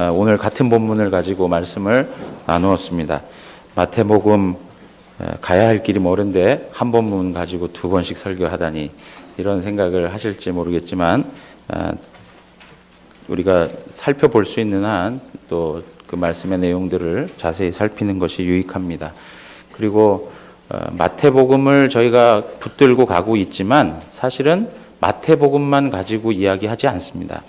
오늘 같은 본문을 가지고 말씀을 나누었습니다. 마태복음 가야 할 길이 멀은데 한 본문 가지고 두 번씩 설교하다니 이런 생각을 하실지 모르겠지만 우리가 살펴볼 수 있는 한 또 그 말씀의 내용들을 자세히 살피는 것이 유익합니다. 그리고 마태복음을 저희가 붙들고 가고 있지만 사실은 마태복음만 가지고 이야기하지 않습니다.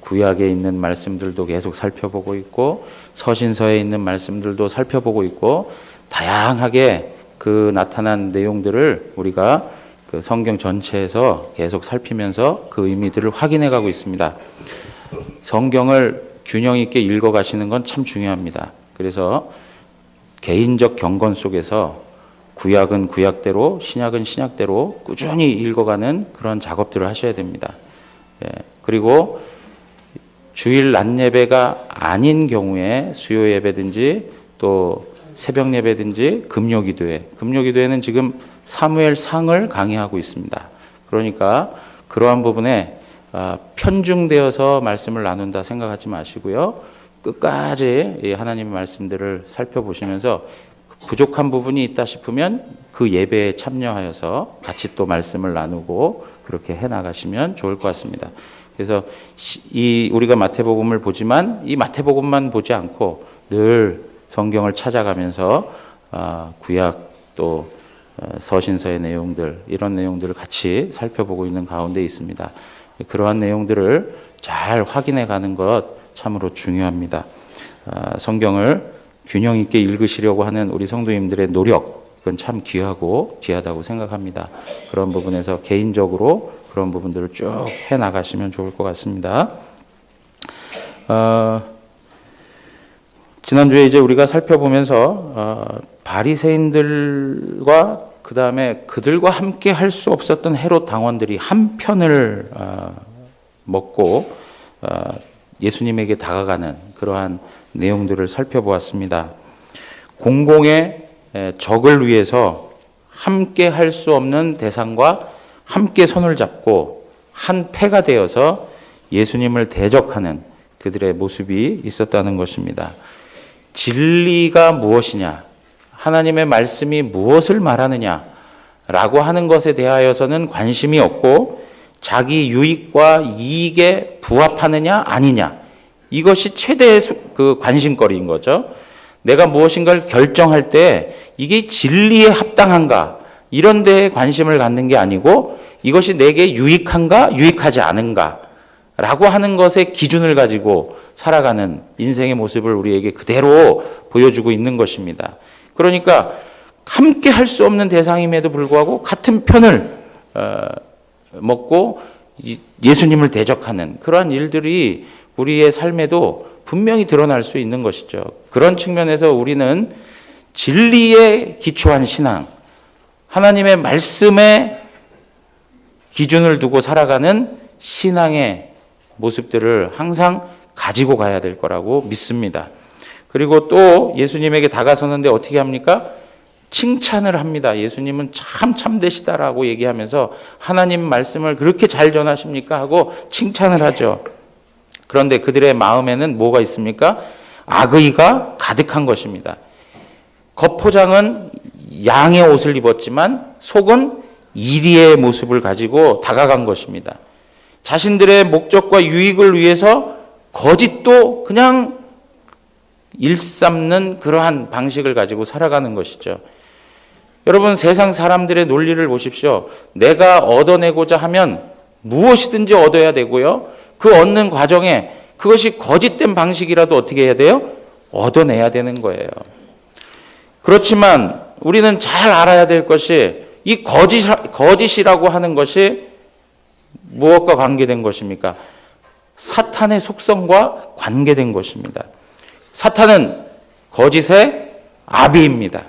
구약에 있는 말씀들도 계속 살펴보고 있고 서신서에 있는 말씀들도 살펴보고 있고 다양하게 그 나타난 내용들을 우리가 그 성경 전체에서 계속 살피면서 그 의미들을 확인해 가고 있습니다. 성경을 균형 있게 읽어 가시는 건 참 중요합니다. 그래서 개인적 경건 속에서 구약은 구약대로 신약은 신약대로 꾸준히 읽어가는 그런 작업들을 하셔야 됩니다. 그리고 주일 낮 예배가 아닌 경우에 수요 예배든지 또 새벽 예배든지 금요기도회는 지금 사무엘상을 강의하고 있습니다. 그러니까 그러한 부분에 편중되어서 말씀을 나눈다 생각하지 마시고요. 끝까지 하나님의 말씀들을 살펴보시면서 부족한 부분이 있다 싶으면 그 예배에 참여하여서 같이 또 말씀을 나누고 그렇게 해나가시면 좋을 것 같습니다. 그래서 우리가 마태복음을 보지만 이 마태복음만 보지 않고 늘 성경을 찾아가면서 구약 또 서신서의 내용들 이런 내용들을 같이 살펴보고 있는 가운데 있습니다. 그러한 내용들을 잘 확인해 가는 것 참으로 중요합니다. 성경을 균형 있게 읽으시려고 하는 우리 성도님들의 노력은 참 귀하다고 생각합니다. 그런 부분에서 개인적으로 그런 부분들을 쭉 해나가시면 좋을 것 같습니다. 지난주에 이제 우리가 살펴보면서 바리새인들과 그 다음에 그들과 함께 할 수 없었던 헤롯 당원들이 한 편을 먹고 예수님에게 다가가는 그러한 내용들을 살펴보았습니다. 공공의 적을 위해서 함께 할 수 없는 대상과 함께 손을 잡고 한 패가 되어서 예수님을 대적하는 그들의 모습이 있었다는 것입니다. 진리가 무엇이냐, 하나님의 말씀이 무엇을 말하느냐라고 하는 것에 대하여서는 관심이 없고 자기 유익과 이익에 부합하느냐 아니냐 이것이 최대의 그 관심거리인 거죠. 내가 무엇인가를 결정할 때 이게 진리에 합당한가 이런 데에 관심을 갖는 게 아니고 이것이 내게 유익한가 유익하지 않은가 라고 하는 것에 기준을 가지고 살아가는 인생의 모습을 우리에게 그대로 보여주고 있는 것입니다. 그러니까 함께 할 수 없는 대상임에도 불구하고 같은 편을 먹고 예수님을 대적하는 그러한 일들이 우리의 삶에도 분명히 드러날 수 있는 것이죠. 그런 측면에서 우리는 진리에 기초한 신앙, 하나님의 말씀에 기준을 두고 살아가는 신앙의 모습들을 항상 가지고 가야 될 거라고 믿습니다. 그리고 또 예수님에게 다가서는데 어떻게 합니까? 칭찬을 합니다. 예수님은 참 참되시다라고 얘기하면서 하나님 말씀을 그렇게 잘 전하십니까? 하고 칭찬을 하죠. 그런데 그들의 마음에는 뭐가 있습니까? 악의가 가득한 것입니다. 겉포장은 양의 옷을 입었지만 속은 이리의 모습을 가지고 다가간 것입니다. 자신들의 목적과 유익을 위해서 거짓도 그냥 일삼는 그러한 방식을 가지고 살아가는 것이죠. 여러분, 세상 사람들의 논리를 보십시오. 내가 얻어내고자 하면 무엇이든지 얻어야 되고요. 그 얻는 과정에 그것이 거짓된 방식이라도 어떻게 해야 돼요? 얻어내야 되는 거예요. 그렇지만 우리는 잘 알아야 될 것이 이 거짓이라고 하는 것이 무엇과 관계된 것입니까? 사탄의 속성과 관계된 것입니다. 사탄은 거짓의 아비입니다.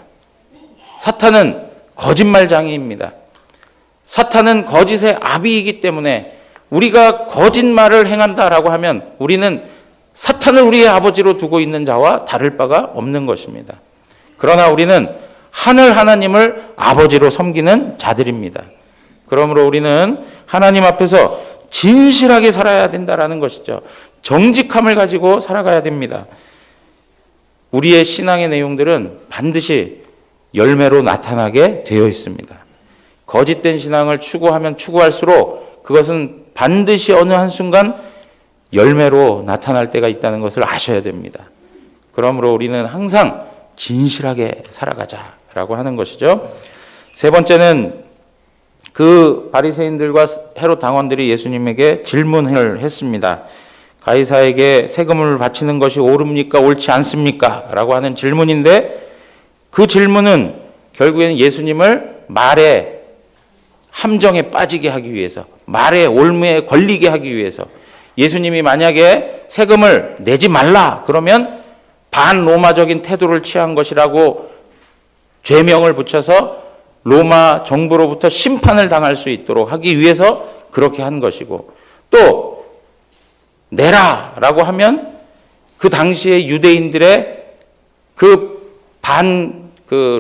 사탄은 거짓말장애입니다. 사탄은 거짓의 아비이기 때문에 우리가 거짓말을 행한다라고 하면 우리는 사탄을 우리의 아버지로 두고 있는 자와 다를 바가 없는 것입니다. 그러나 우리는 하늘 하나님을 아버지로 섬기는 자들입니다. 그러므로 우리는 하나님 앞에서 진실하게 살아야 된다라는 것이죠. 정직함을 가지고 살아가야 됩니다. 우리의 신앙의 내용들은 반드시 열매로 나타나게 되어 있습니다. 거짓된 신앙을 추구하면 추구할수록 그것은 반드시 어느 한순간 열매로 나타날 때가 있다는 것을 아셔야 됩니다. 그러므로 우리는 항상 진실하게 살아가자라고 하는 것이죠. 세 번째는 그 바리새인들과 헤롯 당원들이 예수님에게 질문을 했습니다. 가이사에게 세금을 바치는 것이 옳습니까? 옳지 않습니까? 라고 하는 질문인데 그 질문은 결국에는 예수님을 말의 함정에 빠지게 하기 위해서, 말의 올무에 걸리게 하기 위해서, 예수님이 만약에 세금을 내지 말라 그러면 반로마적인 태도를 취한 것이라고 죄명을 붙여서 로마 정부로부터 심판을 당할 수 있도록 하기 위해서 그렇게 한 것이고, 또 내라라고 하면 그 당시에 유대인들의 그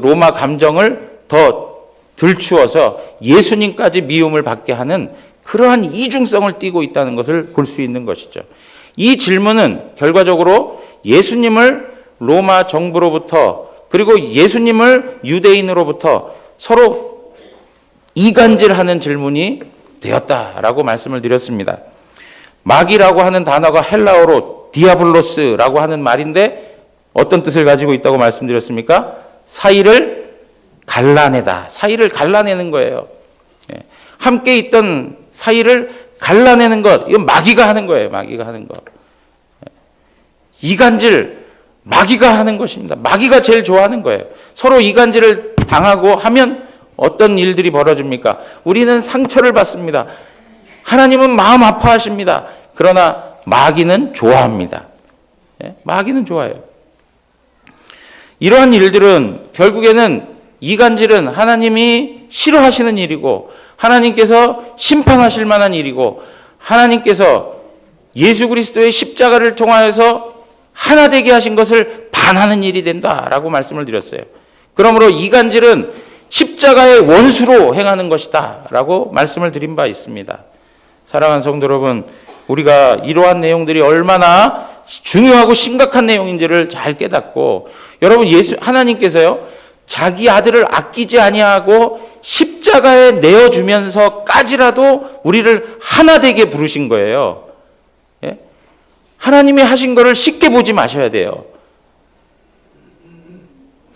로마 감정을 더 들추어서 예수님까지 미움을 받게 하는 그러한 이중성을 띠고 있다는 것을 볼 수 있는 것이죠. 이 질문은 결과적으로 예수님을 로마 정부로부터 그리고 예수님을 유대인으로부터 서로 이간질하는 질문이 되었다라고 말씀을 드렸습니다. 마귀라고 하는 단어가 헬라어로 디아블로스라고 하는 말인데 어떤 뜻을 가지고 있다고 말씀드렸습니까? 사이를 갈라내다. 사이를 갈라내는 거예요. 함께 있던 사이를 갈라내는 것. 이건 마귀가 하는 거예요. 마귀가 하는 것. 이간질 마귀가 하는 것입니다. 마귀가 제일 좋아하는 거예요. 서로 이간질을 당하고 하면 어떤 일들이 벌어집니까? 우리는 상처를 받습니다. 하나님은 마음 아파하십니다. 그러나 마귀는 좋아합니다. 마귀는 좋아해요. 이러한 일들은 결국에는 이간질은 하나님이 싫어하시는 일이고 하나님께서 심판하실 만한 일이고 하나님께서 예수 그리스도의 십자가를 통하여서 하나 되게 하신 것을 반하는 일이 된다라고 말씀을 드렸어요. 그러므로 이간질은 십자가의 원수로 행하는 것이다 라고 말씀을 드린 바 있습니다. 사랑하는 성도 여러분, 우리가 이러한 내용들이 얼마나 중요하고 심각한 내용인지를 잘 깨닫고, 여러분, 하나님께서요 자기 아들을 아끼지 아니하고 십자가에 내어주면서까지라도 우리를 하나 되게 부르신 거예요. 예? 하나님이 하신 거를 쉽게 보지 마셔야 돼요.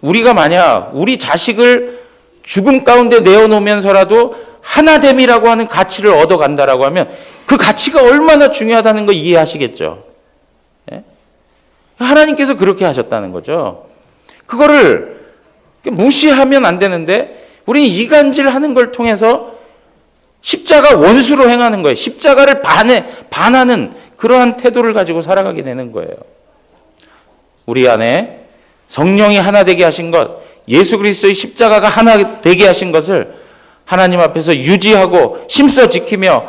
우리가 만약 우리 자식을 죽음 가운데 내어놓으면서라도 하나됨이라고 하는 가치를 얻어간다라고 하면 그 가치가 얼마나 중요하다는 거 이해하시겠죠? 예? 하나님께서 그렇게 하셨다는 거죠. 그거를 무시하면 안 되는데 우리는 이간질하는 걸 통해서 십자가 원수로 행하는 거예요. 십자가를 반하는 그러한 태도를 가지고 살아가게 되는 거예요. 우리 안에 성령이 하나 되게 하신 것, 예수 그리스도의 십자가가 하나 되게 하신 것을 하나님 앞에서 유지하고 힘써 지키며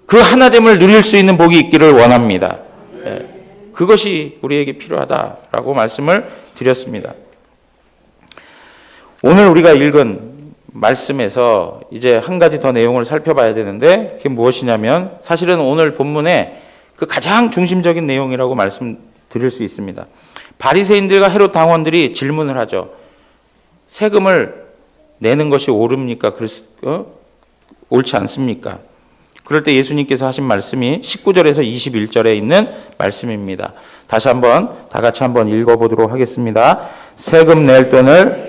그 하나됨을 누릴 수 있는 복이 있기를 원합니다. 그것이 우리에게 필요하다라고 말씀을 드렸습니다. 오늘 우리가 읽은 말씀에서 이제 한 가지 더 내용을 살펴봐야 되는데 그게 무엇이냐면 사실은 오늘 본문의 그 가장 중심적인 내용이라고 말씀드릴 수 있습니다. 바리새인들과 헤롯 당원들이 질문을 하죠. 세금을 내는 것이 옳습니까? 옳지 않습니까? 그럴 때 예수님께서 하신 말씀이 19절에서 21절에 있는 말씀입니다. 다시 한번 다 같이 한번 읽어보도록 하겠습니다. 세금 낼 돈을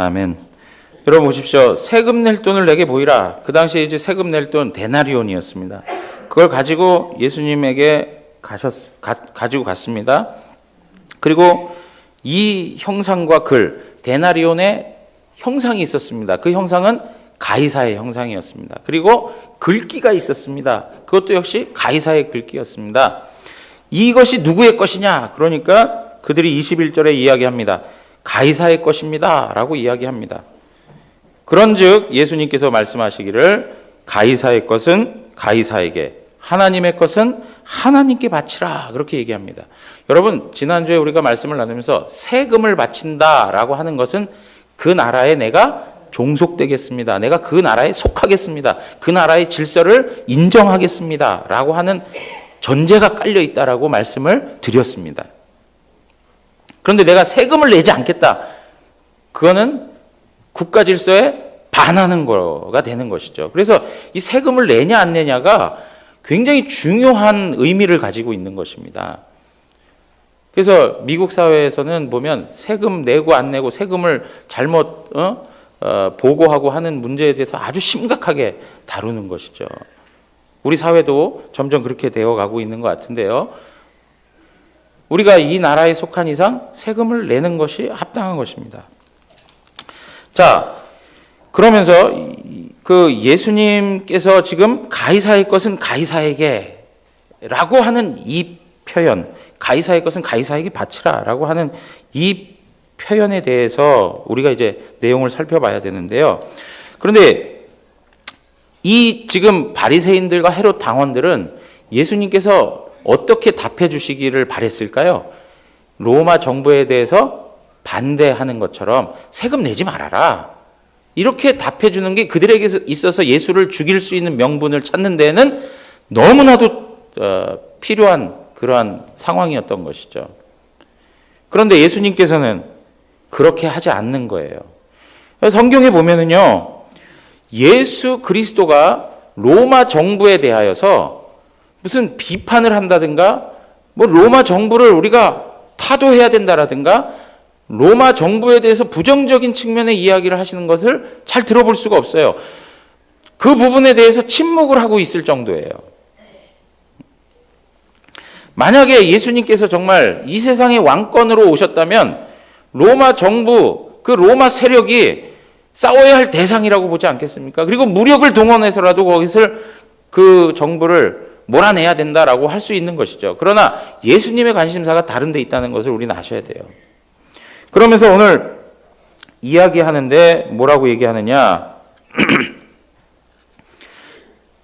아멘. 여러분 보십시오. 세금 낼 돈을 내게 보이라. 그 당시에 이제 세금 낼 돈 데나리온이었습니다. 그걸 가지고 예수님에게 가지고 갔습니다. 그리고 이 형상과 글, 데나리온의 형상이 있었습니다. 그 형상은 가이사의 형상이었습니다. 그리고 글귀가 있었습니다. 그것도 역시 가이사의 글귀였습니다. 이것이 누구의 것이냐? 그러니까 그들이 21절에 이야기합니다. 가이사의 것입니다 라고 이야기합니다. 그런즉 예수님께서 말씀하시기를 가이사의 것은 가이사에게, 하나님의 것은 하나님께 바치라, 그렇게 얘기합니다. 여러분, 지난주에 우리가 말씀을 나누면서 세금을 바친다라고 하는 것은 그 나라에 내가 종속되겠습니다, 내가 그 나라에 속하겠습니다, 그 나라의 질서를 인정하겠습니다 라고 하는 전제가 깔려 있다라고 말씀을 드렸습니다. 그런데 내가 세금을 내지 않겠다, 그거는 국가 질서에 반하는 거가 되는 것이죠. 그래서 이 세금을 내냐 안 내냐가 굉장히 중요한 의미를 가지고 있는 것입니다. 그래서 미국 사회에서는 보면 세금 내고 안 내고, 세금을 잘못 보고하고 하는 문제에 대해서 아주 심각하게 다루는 것이죠. 우리 사회도 점점 그렇게 되어가고 있는 것 같은데요. 우리가 이 나라에 속한 이상 세금을 내는 것이 합당한 것입니다. 자, 그러면서 그 예수님께서 지금 가이사의 것은 가이사에게 라고 하는 이 표현, 가이사의 것은 가이사에게 바치라 라고 하는 이 표현에 대해서 우리가 이제 내용을 살펴봐야 되는데요. 그런데 이 지금 바리새인들과 헤롯 당원들은 예수님께서 어떻게 답해 주시기를 바랬을까요? 로마 정부에 대해서 반대하는 것처럼 세금 내지 말아라, 이렇게 답해 주는 게 그들에게 있어서 예수를 죽일 수 있는 명분을 찾는 데에는 너무나도 필요한 그러한 상황이었던 것이죠. 그런데 예수님께서는 그렇게 하지 않는 거예요. 성경에 보면은요, 예수 그리스도가 로마 정부에 대하여서 무슨 비판을 한다든가, 뭐 로마 정부를 우리가 타도해야 된다라든가, 로마 정부에 대해서 부정적인 측면의 이야기를 하시는 것을 잘 들어볼 수가 없어요. 그 부분에 대해서 침묵을 하고 있을 정도예요. 만약에 예수님께서 정말 이 세상의 왕권으로 오셨다면 로마 정부, 그 로마 세력이 싸워야 할 대상이라고 보지 않겠습니까? 그리고 무력을 동원해서라도 거기서 그 정부를 몰아내야 된다라고 할 수 있는 것이죠. 그러나 예수님의 관심사가 다른 데 있다는 것을 우리는 아셔야 돼요. 그러면서 오늘 이야기하는데 뭐라고 얘기하느냐?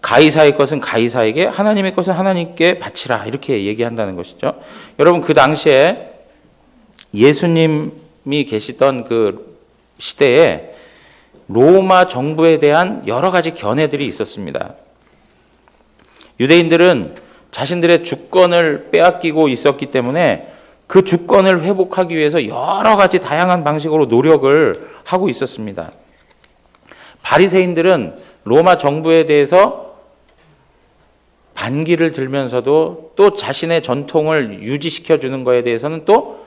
가이사의 것은 가이사에게, 하나님의 것은 하나님께 바치라, 이렇게 얘기한다는 것이죠. 여러분, 그 당시에 예수님이 계시던 그 시대에 로마 정부에 대한 여러 가지 견해들이 있었습니다. 유대인들은 자신들의 주권을 빼앗기고 있었기 때문에 그 주권을 회복하기 위해서 여러 가지 다양한 방식으로 노력을 하고 있었습니다. 바리새인들은 로마 정부에 대해서 반기를 들면서도 또 자신의 전통을 유지시켜 주는 것에 대해서는 또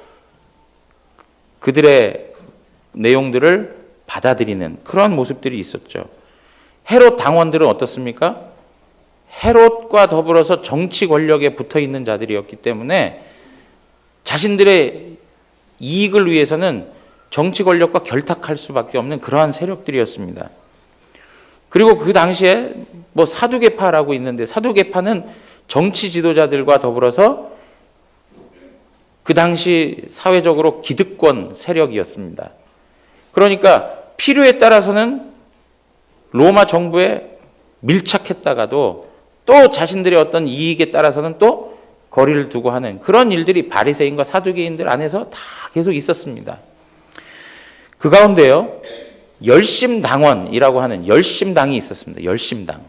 그들의 내용들을 받아들이는 그러한 모습들이 있었죠. 헤롯 당원들은 어떻습니까? 헤롯과 더불어서 정치 권력에 붙어 있는 자들이었기 때문에 자신들의 이익을 위해서는 정치 권력과 결탁할 수밖에 없는 그러한 세력들이었습니다. 그리고 그 당시에 뭐 사두개파라고 있는데, 사두개파는 정치 지도자들과 더불어서 그 당시 사회적으로 기득권 세력이었습니다. 그러니까 필요에 따라서는 로마 정부에 밀착했다가도 또 자신들의 어떤 이익에 따라서는 또 거리를 두고 하는 그런 일들이 바리새인과 사두개인들 안에서 다 계속 있었습니다. 그 가운데요, 열심당원이라고 하는 열심당이 있었습니다. 열심당.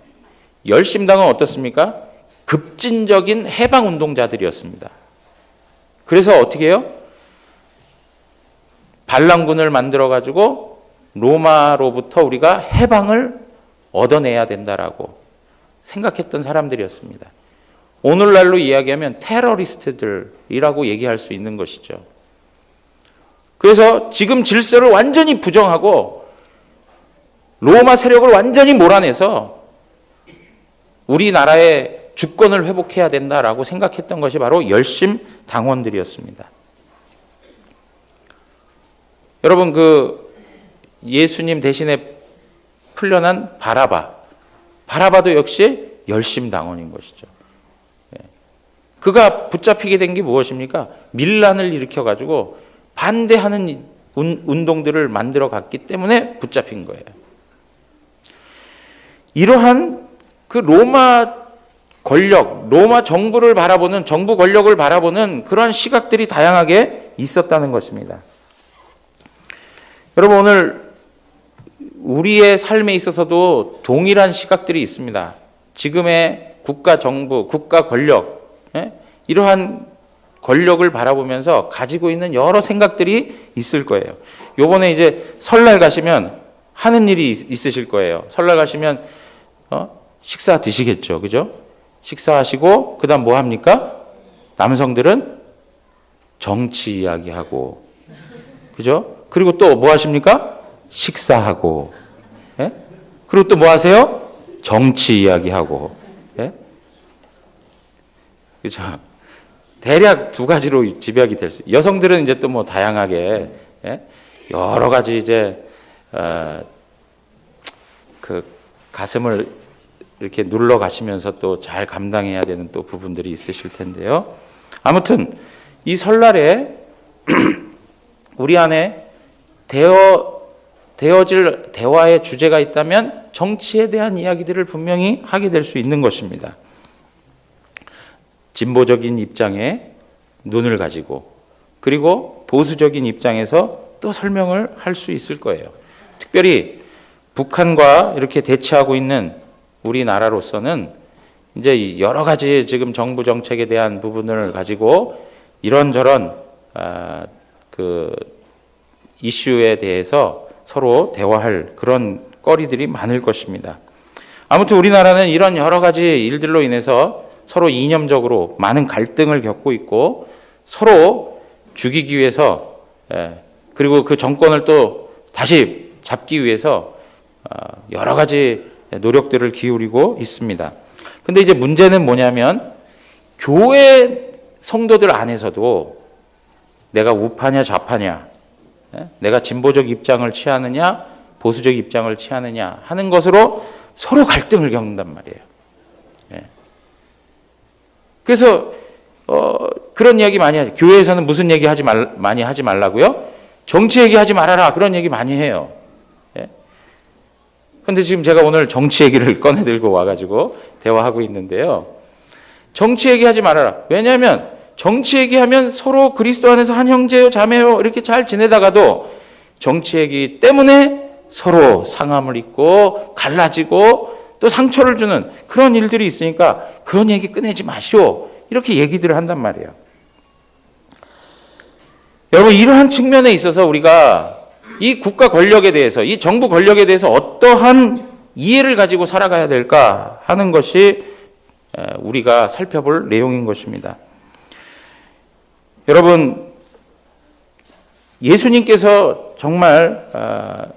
열심당은 어떻습니까? 급진적인 해방운동자들이었습니다. 그래서 어떻게 해요? 반란군을 만들어가지고 로마로부터 우리가 해방을 얻어내야 된다라고 생각했던 사람들이었습니다. 오늘날로 이야기하면 테러리스트들이라고 얘기할 수 있는 것이죠. 그래서 지금 질서를 완전히 부정하고 로마 세력을 완전히 몰아내서 우리나라의 주권을 회복해야 된다라고 생각했던 것이 바로 열심 당원들이었습니다. 여러분, 그 예수님 대신에 풀려난 바라바도 역시 열심 당원인 것이죠. 그가 붙잡히게 된 게 무엇입니까? 밀란을 일으켜가지고 반대하는 운동들을 만들어 갔기 때문에 붙잡힌 거예요. 이러한 그 로마 권력, 로마 정부를 바라보는, 정부 권력을 바라보는 그러한 시각들이 다양하게 있었다는 것입니다. 여러분, 오늘 우리의 삶에 있어서도 동일한 시각들이 있습니다. 지금의 국가 정부, 국가 권력, 이러한 권력을 바라보면서 가지고 있는 여러 생각들이 있을 거예요. 요번에 이제 설날 가시면 하는 일이 있으실 거예요. 설날 가시면 식사 드시겠죠. 그죠? 식사하시고 그다음 뭐 합니까? 남성들은 정치 이야기하고, 그죠? 그리고 또 뭐 하십니까? 식사하고, 예? 그리고 또 뭐 하세요? 정치 이야기하고, 예? 그죠? 대략 두 가지로 집약이 될 수. 여성들은 이제 또 뭐 다양하게, 예? 여러 가지 이제 그 가슴을 이렇게 눌러 가시면서 또 잘 감당해야 되는 또 부분들이 있으실 텐데요. 아무튼 이 설날에 우리 안에 되어질 대화의 주제가 있다면 정치에 대한 이야기들을 분명히 하게 될 수 있는 것입니다. 진보적인 입장에 눈을 가지고, 그리고 보수적인 입장에서 또 설명을 할 수 있을 거예요. 특별히 북한과 이렇게 대치하고 있는 우리나라로서는 이제 여러 가지 지금 정부 정책에 대한 부분을 가지고 이런저런 그 이슈에 대해서 서로 대화할 그런 거리들이 많을 것입니다. 아무튼 우리나라는 이런 여러 가지 일들로 인해서 서로 이념적으로 많은 갈등을 겪고 있고, 서로 죽이기 위해서, 그리고 그 정권을 또 다시 잡기 위해서 여러 가지 노력들을 기울이고 있습니다. 근데 이제 문제는 뭐냐면, 교회 성도들 안에서도 내가 우파냐 좌파냐, 내가 진보적 입장을 취하느냐 보수적 입장을 취하느냐 하는 것으로 서로 갈등을 겪는단 말이에요. 그래서 그런 이야기 많이 하죠. 교회에서는 무슨 얘기 많이 하지 말라고요? 정치 얘기하지 말아라, 그런 얘기 많이 해요. 그런데 지금 제가 오늘 정치 얘기를 꺼내 들고 와가지고 대화하고 있는데요. 정치 얘기하지 말아라. 왜냐하면 정치 얘기하면 서로 그리스도 안에서 한 형제요 자매요 이렇게 잘 지내다가도 정치 얘기 때문에 서로 상함을 입고 갈라지고 또 상처를 주는 그런 일들이 있으니까 그런 얘기 꺼내지 마시오, 이렇게 얘기들을 한단 말이에요. 여러분, 이러한 측면에 있어서 우리가 이 국가 권력에 대해서, 이 정부 권력에 대해서 어떠한 이해를 가지고 살아가야 될까 하는 것이 우리가 살펴볼 내용인 것입니다. 여러분, 예수님께서 정말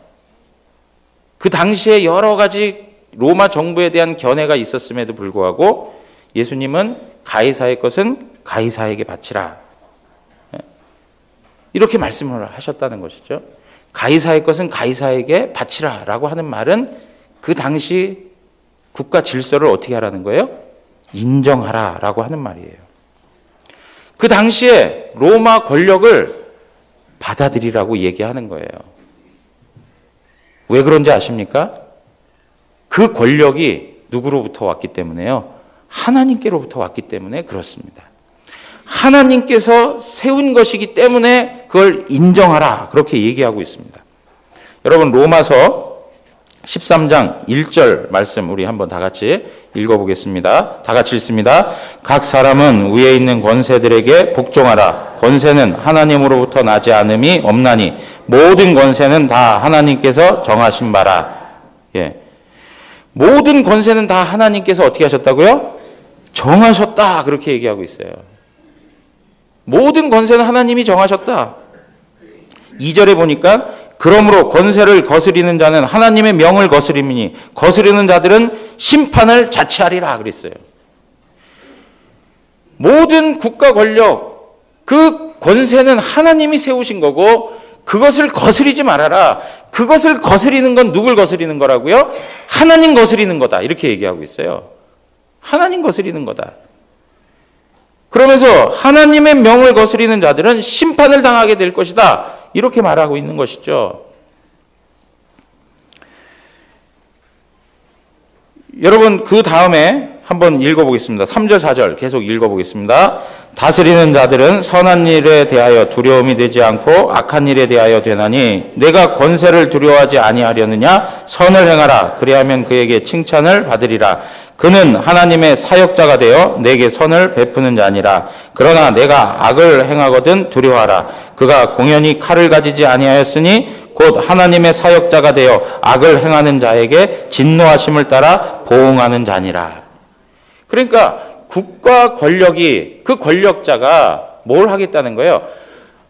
그 당시에 여러 가지 로마 정부에 대한 견해가 있었음에도 불구하고 예수님은 가이사의 것은 가이사에게 바치라, 이렇게 말씀을 하셨다는 것이죠. 가이사의 것은 가이사에게 바치라 라고 하는 말은 그 당시 국가 질서를 어떻게 하라는 거예요? 인정하라 라고 하는 말이에요. 그 당시에 로마 권력을 받아들이라고 얘기하는 거예요. 왜 그런지 아십니까? 그 권력이 누구로부터 왔기 때문에요? 하나님께로부터 왔기 때문에 그렇습니다. 하나님께서 세운 것이기 때문에 그걸 인정하라, 그렇게 얘기하고 있습니다. 여러분, 로마서 13장 1절 말씀 우리 한번 다 같이 읽어보겠습니다. 다 같이 읽습니다. 각 사람은 위에 있는 권세들에게 복종하라. 권세는 하나님으로부터 나지 않음이 없나니 모든 권세는 다 하나님께서 정하신 바라. 모든 권세는 다 하나님께서 어떻게 하셨다고요? 정하셨다, 그렇게 얘기하고 있어요. 모든 권세는 하나님이 정하셨다. 2절에 보니까 그러므로 권세를 거스리는 자는 하나님의 명을 거스리니 거스르는 자들은 심판을 자취하리라 그랬어요. 모든 국가 권력, 그 권세는 하나님이 세우신 거고 그것을 거스리지 말아라. 그것을 거스리는 건 누굴 거스리는 거라고요? 하나님 거스리는 거다, 이렇게 얘기하고 있어요. 하나님 거스리는 거다. 그러면서 하나님의 명을 거스리는 자들은 심판을 당하게 될 것이다, 이렇게 말하고 있는 것이죠. 여러분 그 다음에 한번 읽어보겠습니다. 3절 4절 계속 읽어보겠습니다. 다스리는 자들은 선한 일에 대하여 두려움이 되지 않고 악한 일에 대하여 되나니 내가 권세를 두려워하지 아니하려느냐. 선을 행하라. 그리하면 그에게 칭찬을 받으리라. 그는 하나님의 사역자가 되어 내게 선을 베푸는 자니라. 그러나 내가 악을 행하거든 두려워하라. 그가 공연히 칼을 가지지 아니하였으니 곧 하나님의 사역자가 되어 악을 행하는 자에게 진노하심을 따라 보응하는 자니라. 그러니까 국가 권력이, 그 권력자가 뭘 하겠다는 거예요?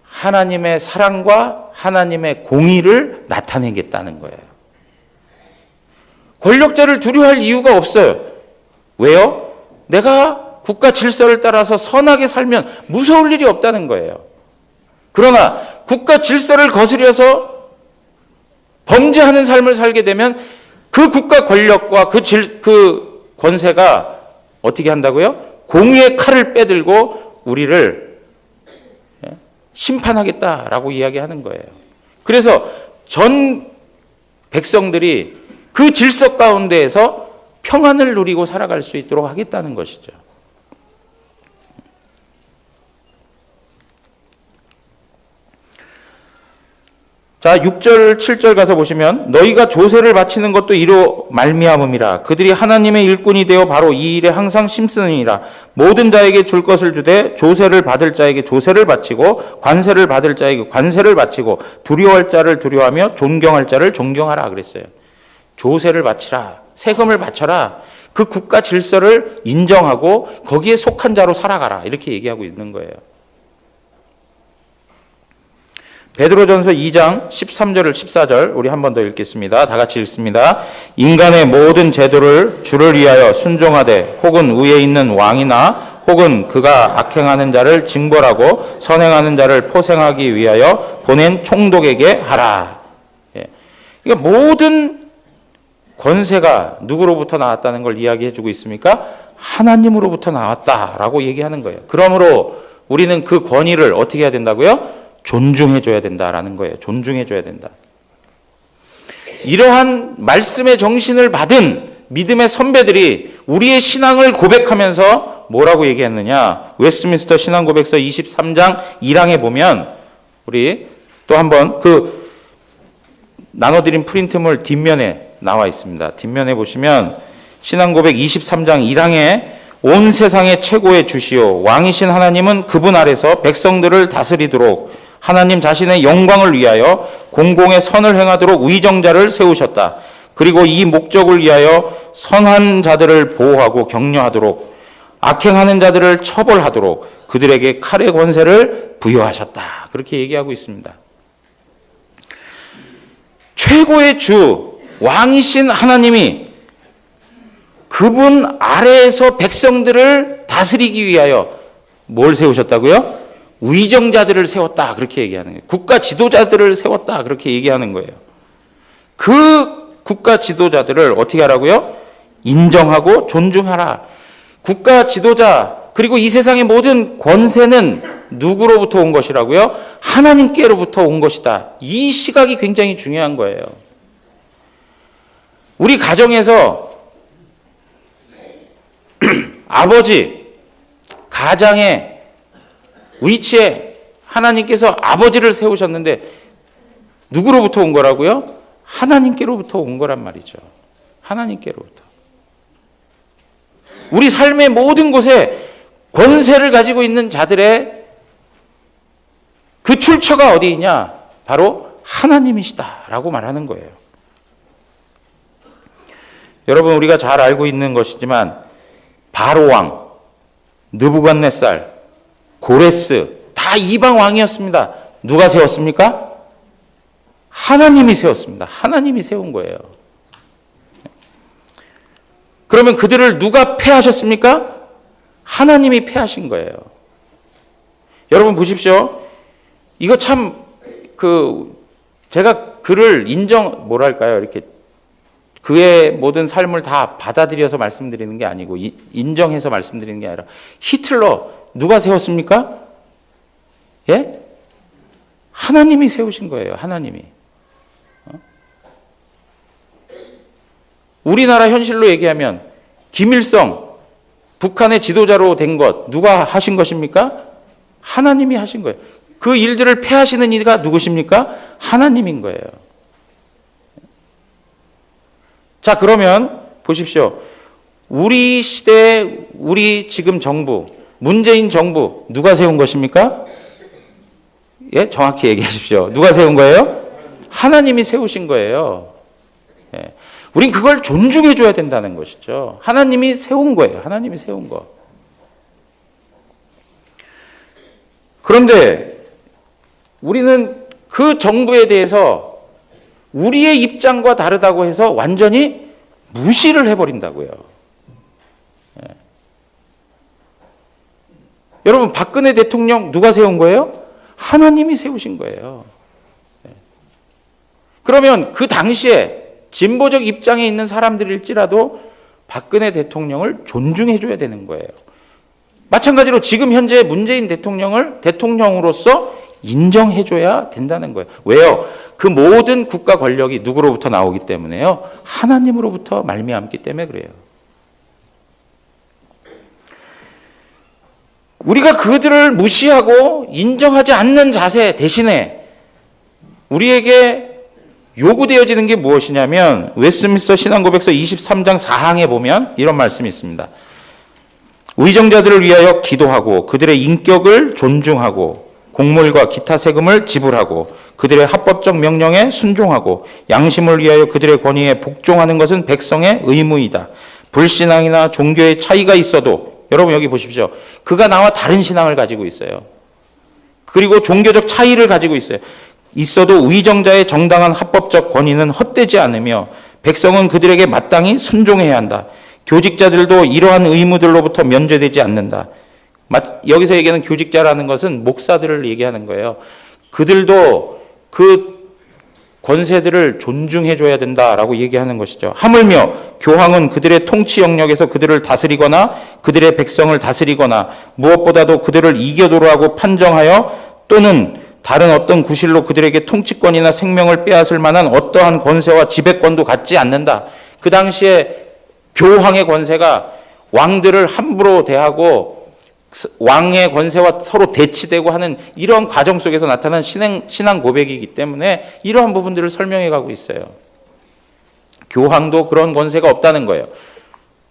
하나님의 사랑과 하나님의 공의를 나타내겠다는 거예요. 권력자를 두려워할 이유가 없어요. 왜요? 내가 국가 질서를 따라서 선하게 살면 무서울 일이 없다는 거예요. 그러나 국가 질서를 거스려서 범죄하는 삶을 살게 되면 그 국가 권력과 그 권세가 어떻게 한다고요? 공의의 칼을 빼들고 우리를 심판하겠다라고 이야기하는 거예요. 그래서 전 백성들이 그 질서 가운데에서 평안을 누리고 살아갈 수 있도록 하겠다는 것이죠. 자, 6절, 7절 가서 보시면 너희가 조세를 바치는 것도 이로 말미암음이라. 그들이 하나님의 일꾼이 되어 바로 이 일에 항상 힘쓰느니라. 모든 자에게 줄 것을 주되 조세를 받을 자에게 조세를 바치고 관세를 받을 자에게 관세를 바치고 두려워할 자를 두려워하며 존경할 자를 존경하라 그랬어요. 조세를 바치라. 세금을 바쳐라. 그 국가 질서를 인정하고 거기에 속한 자로 살아가라. 이렇게 얘기하고 있는 거예요. 베드로전서 2장 13절을 14절 우리 한 번 더 읽겠습니다. 다 같이 읽습니다. 인간의 모든 제도를 주를 위하여 순종하되 혹은 위에 있는 왕이나 혹은 그가 악행하는 자를 징벌하고 선행하는 자를 포생하기 위하여 보낸 총독에게 하라. 그러니까 모든 권세가 누구로부터 나왔다는 걸 이야기해 주고 있습니까? 하나님으로부터 나왔다라고 얘기하는 거예요. 그러므로 우리는 그 권위를 어떻게 해야 된다고요? 존중해줘야 된다라는 거예요. 존중해줘야 된다. 이러한 말씀의 정신을 받은 믿음의 선배들이 우리의 신앙을 고백하면서 뭐라고 얘기했느냐? 웨스트민스터 신앙고백서 23장 1항에 보면 우리 또 한번 그 나눠드린 프린트물 뒷면에 나와 있습니다. 뒷면에 보시면 신앙고백 23장 1항에 온 세상의 최고의 주시오 왕이신 하나님은 그분 아래서 백성들을 다스리도록 하나님 자신의 영광을 위하여 공공의 선을 행하도록 위정자를 세우셨다. 그리고 이 목적을 위하여 선한 자들을 보호하고 격려하도록 악행하는 자들을 처벌하도록 그들에게 칼의 권세를 부여하셨다. 그렇게 얘기하고 있습니다. 최고의 주 왕이신 하나님이 그분 아래에서 백성들을 다스리기 위하여 뭘 세우셨다고요? 위정자들을 세웠다. 그렇게 얘기하는 거예요. 국가 지도자들을 세웠다. 그렇게 얘기하는 거예요. 그 국가 지도자들을 어떻게 하라고요? 인정하고 존중하라. 국가 지도자 그리고 이 세상의 모든 권세는 누구로부터 온 것이라고요? 하나님께로부터 온 것이다. 이 시각이 굉장히 중요한 거예요. 우리 가정에서 아버지, 가장의 위치에 하나님께서 아버지를 세우셨는데 누구로부터 온 거라고요? 하나님께로부터 온 거란 말이죠. 하나님께로부터. 우리 삶의 모든 곳에 권세를 가지고 있는 자들의 그 출처가 어디 있냐? 바로 하나님이시다라고 말하는 거예요. 여러분 우리가 잘 알고 있는 것이지만 바로왕, 느부갓네살, 고레스 다 이방 왕이었습니다. 누가 세웠습니까? 하나님이 세웠습니다. 하나님이 세운 거예요. 그러면 그들을 누가 패하셨습니까? 하나님이 패하신 거예요. 여러분 보십시오. 이거 참 제가 그를 뭐랄까요? 이렇게 그의 모든 삶을 다 받아들여서 말씀드리는 게 아니고 인정해서 말씀드리는 게 아니라 히틀러 누가 세웠습니까? 예? 하나님이 세우신 거예요. 하나님이. 우리나라 현실로 얘기하면 김일성 북한의 지도자로 된 것 누가 하신 것입니까? 하나님이 하신 거예요. 그 일들을 폐하시는 이가 누구십니까? 하나님인 거예요. 자, 그러면 보십시오. 우리 시대, 우리 지금 정부, 문재인 정부 누가 세운 것입니까? 예, 정확히 얘기하십시오. 누가 세운 거예요? 하나님이 세우신 거예요. 예. 우린 그걸 존중해 줘야 된다는 것이죠. 하나님이 세운 거예요. 하나님이 세운 거. 그런데 우리는 그 정부에 대해서 우리의 입장과 다르다고 해서 완전히 무시를 해버린다고요. 예. 여러분, 박근혜 대통령 누가 세운 거예요? 하나님이 세우신 거예요. 예. 그러면 그 당시에 진보적 입장에 있는 사람들일지라도 박근혜 대통령을 존중해줘야 되는 거예요. 마찬가지로 지금 현재 문재인 대통령을 대통령으로서 인정해줘야 된다는 거예요. 왜요? 그 모든 국가 권력이 누구로부터 나오기 때문에요. 하나님으로부터 말미암기 때문에 그래요. 우리가 그들을 무시하고 인정하지 않는 자세 대신에 우리에게 요구되어지는 게 무엇이냐면 웨스트민스터 신앙고백서 23장 4항에 보면 이런 말씀이 있습니다. 의정자들을 위하여 기도하고 그들의 인격을 존중하고 공물과 기타 세금을 지불하고 그들의 합법적 명령에 순종하고 양심을 위하여 그들의 권위에 복종하는 것은 백성의 의무이다. 불신앙이나 종교의 차이가 있어도 여러분 여기 보십시오. 그가 나와 다른 신앙을 가지고 있어요. 그리고 종교적 차이를 가지고 있어요. 있어도 의정자의 정당한 합법적 권위는 헛되지 않으며 백성은 그들에게 마땅히 순종해야 한다. 교직자들도 이러한 의무들로부터 면제되지 않는다. 여기서 얘기하는 교직자라는 것은 목사들을 얘기하는 거예요. 그들도 그 권세들을 존중해줘야 된다라고 얘기하는 것이죠. 하물며 교황은 그들의 통치 영역에서 그들을 다스리거나 그들의 백성을 다스리거나 무엇보다도 그들을 이겨도로 하고 판정하여 또는 다른 어떤 구실로 그들에게 통치권이나 생명을 빼앗을 만한 어떠한 권세와 지배권도 갖지 않는다. 그 당시에 교황의 권세가 왕들을 함부로 대하고 왕의 권세와 서로 대치되고 하는 이러한 과정 속에서 나타난 신앙 고백이기 때문에 이러한 부분들을 설명해 가고 있어요. 교황도 그런 권세가 없다는 거예요.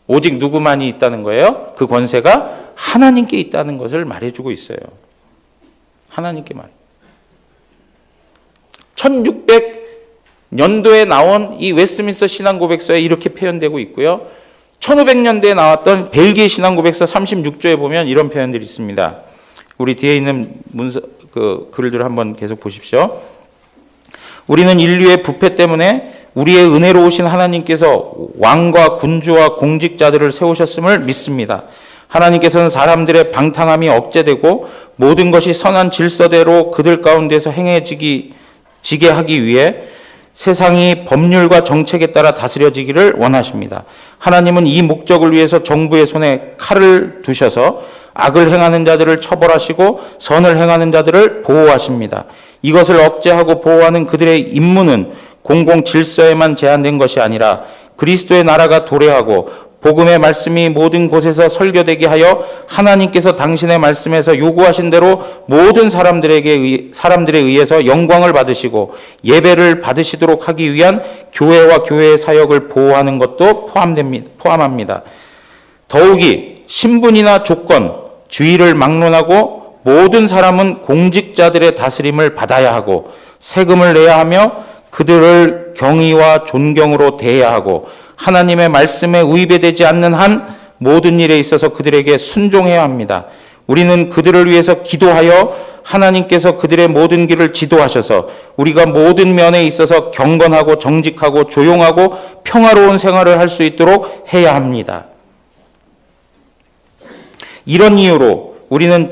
오직 누구만이 있다는 거예요? 그 권세가 하나님께 있다는 것을 말해주고 있어요. 하나님께 말해요. 1600년도에 나온 이 웨스트민스터 신앙고백서에 이렇게 표현되고 있고요. 1500년대에 나왔던 벨기에 신앙고백서 36조에 보면 이런 표현들이 있습니다. 우리 뒤에 있는 글들을 한번 계속 보십시오. 우리는 인류의 부패 때문에 우리의 은혜로우신 하나님께서 왕과 군주와 공직자들을 세우셨음을 믿습니다. 하나님께서는 사람들의 방탕함이 억제되고 모든 것이 선한 질서대로 그들 가운데서 행해지게 하기 위해 세상이 법률과 정책에 따라 다스려지기를 원하십니다. 하나님은 이 목적을 위해서 정부의 손에 칼을 두셔서 악을 행하는 자들을 처벌하시고 선을 행하는 자들을 보호하십니다. 이것을 억제하고 보호하는 그들의 임무는 공공 질서에만 제한된 것이 아니라 그리스도의 나라가 도래하고 복음의 말씀이 모든 곳에서 설교되게 하여 하나님께서 당신의 말씀에서 요구하신 대로 모든 사람들에 의해서 영광을 받으시고 예배를 받으시도록 하기 위한 교회와 교회의 사역을 보호하는 것도 포함합니다. 더욱이 신분이나 조건, 주의를 막론하고 모든 사람은 공직자들의 다스림을 받아야 하고 세금을 내야 하며 그들을 경의와 존경으로 대해야 하고 하나님의 말씀에 위배되지 않는 한 모든 일에 있어서 그들에게 순종해야 합니다. 우리는 그들을 위해서 기도하여 하나님께서 그들의 모든 길을 지도하셔서 우리가 모든 면에 있어서 경건하고 정직하고 조용하고 평화로운 생활을 할 수 있도록 해야 합니다. 이런 이유로 우리는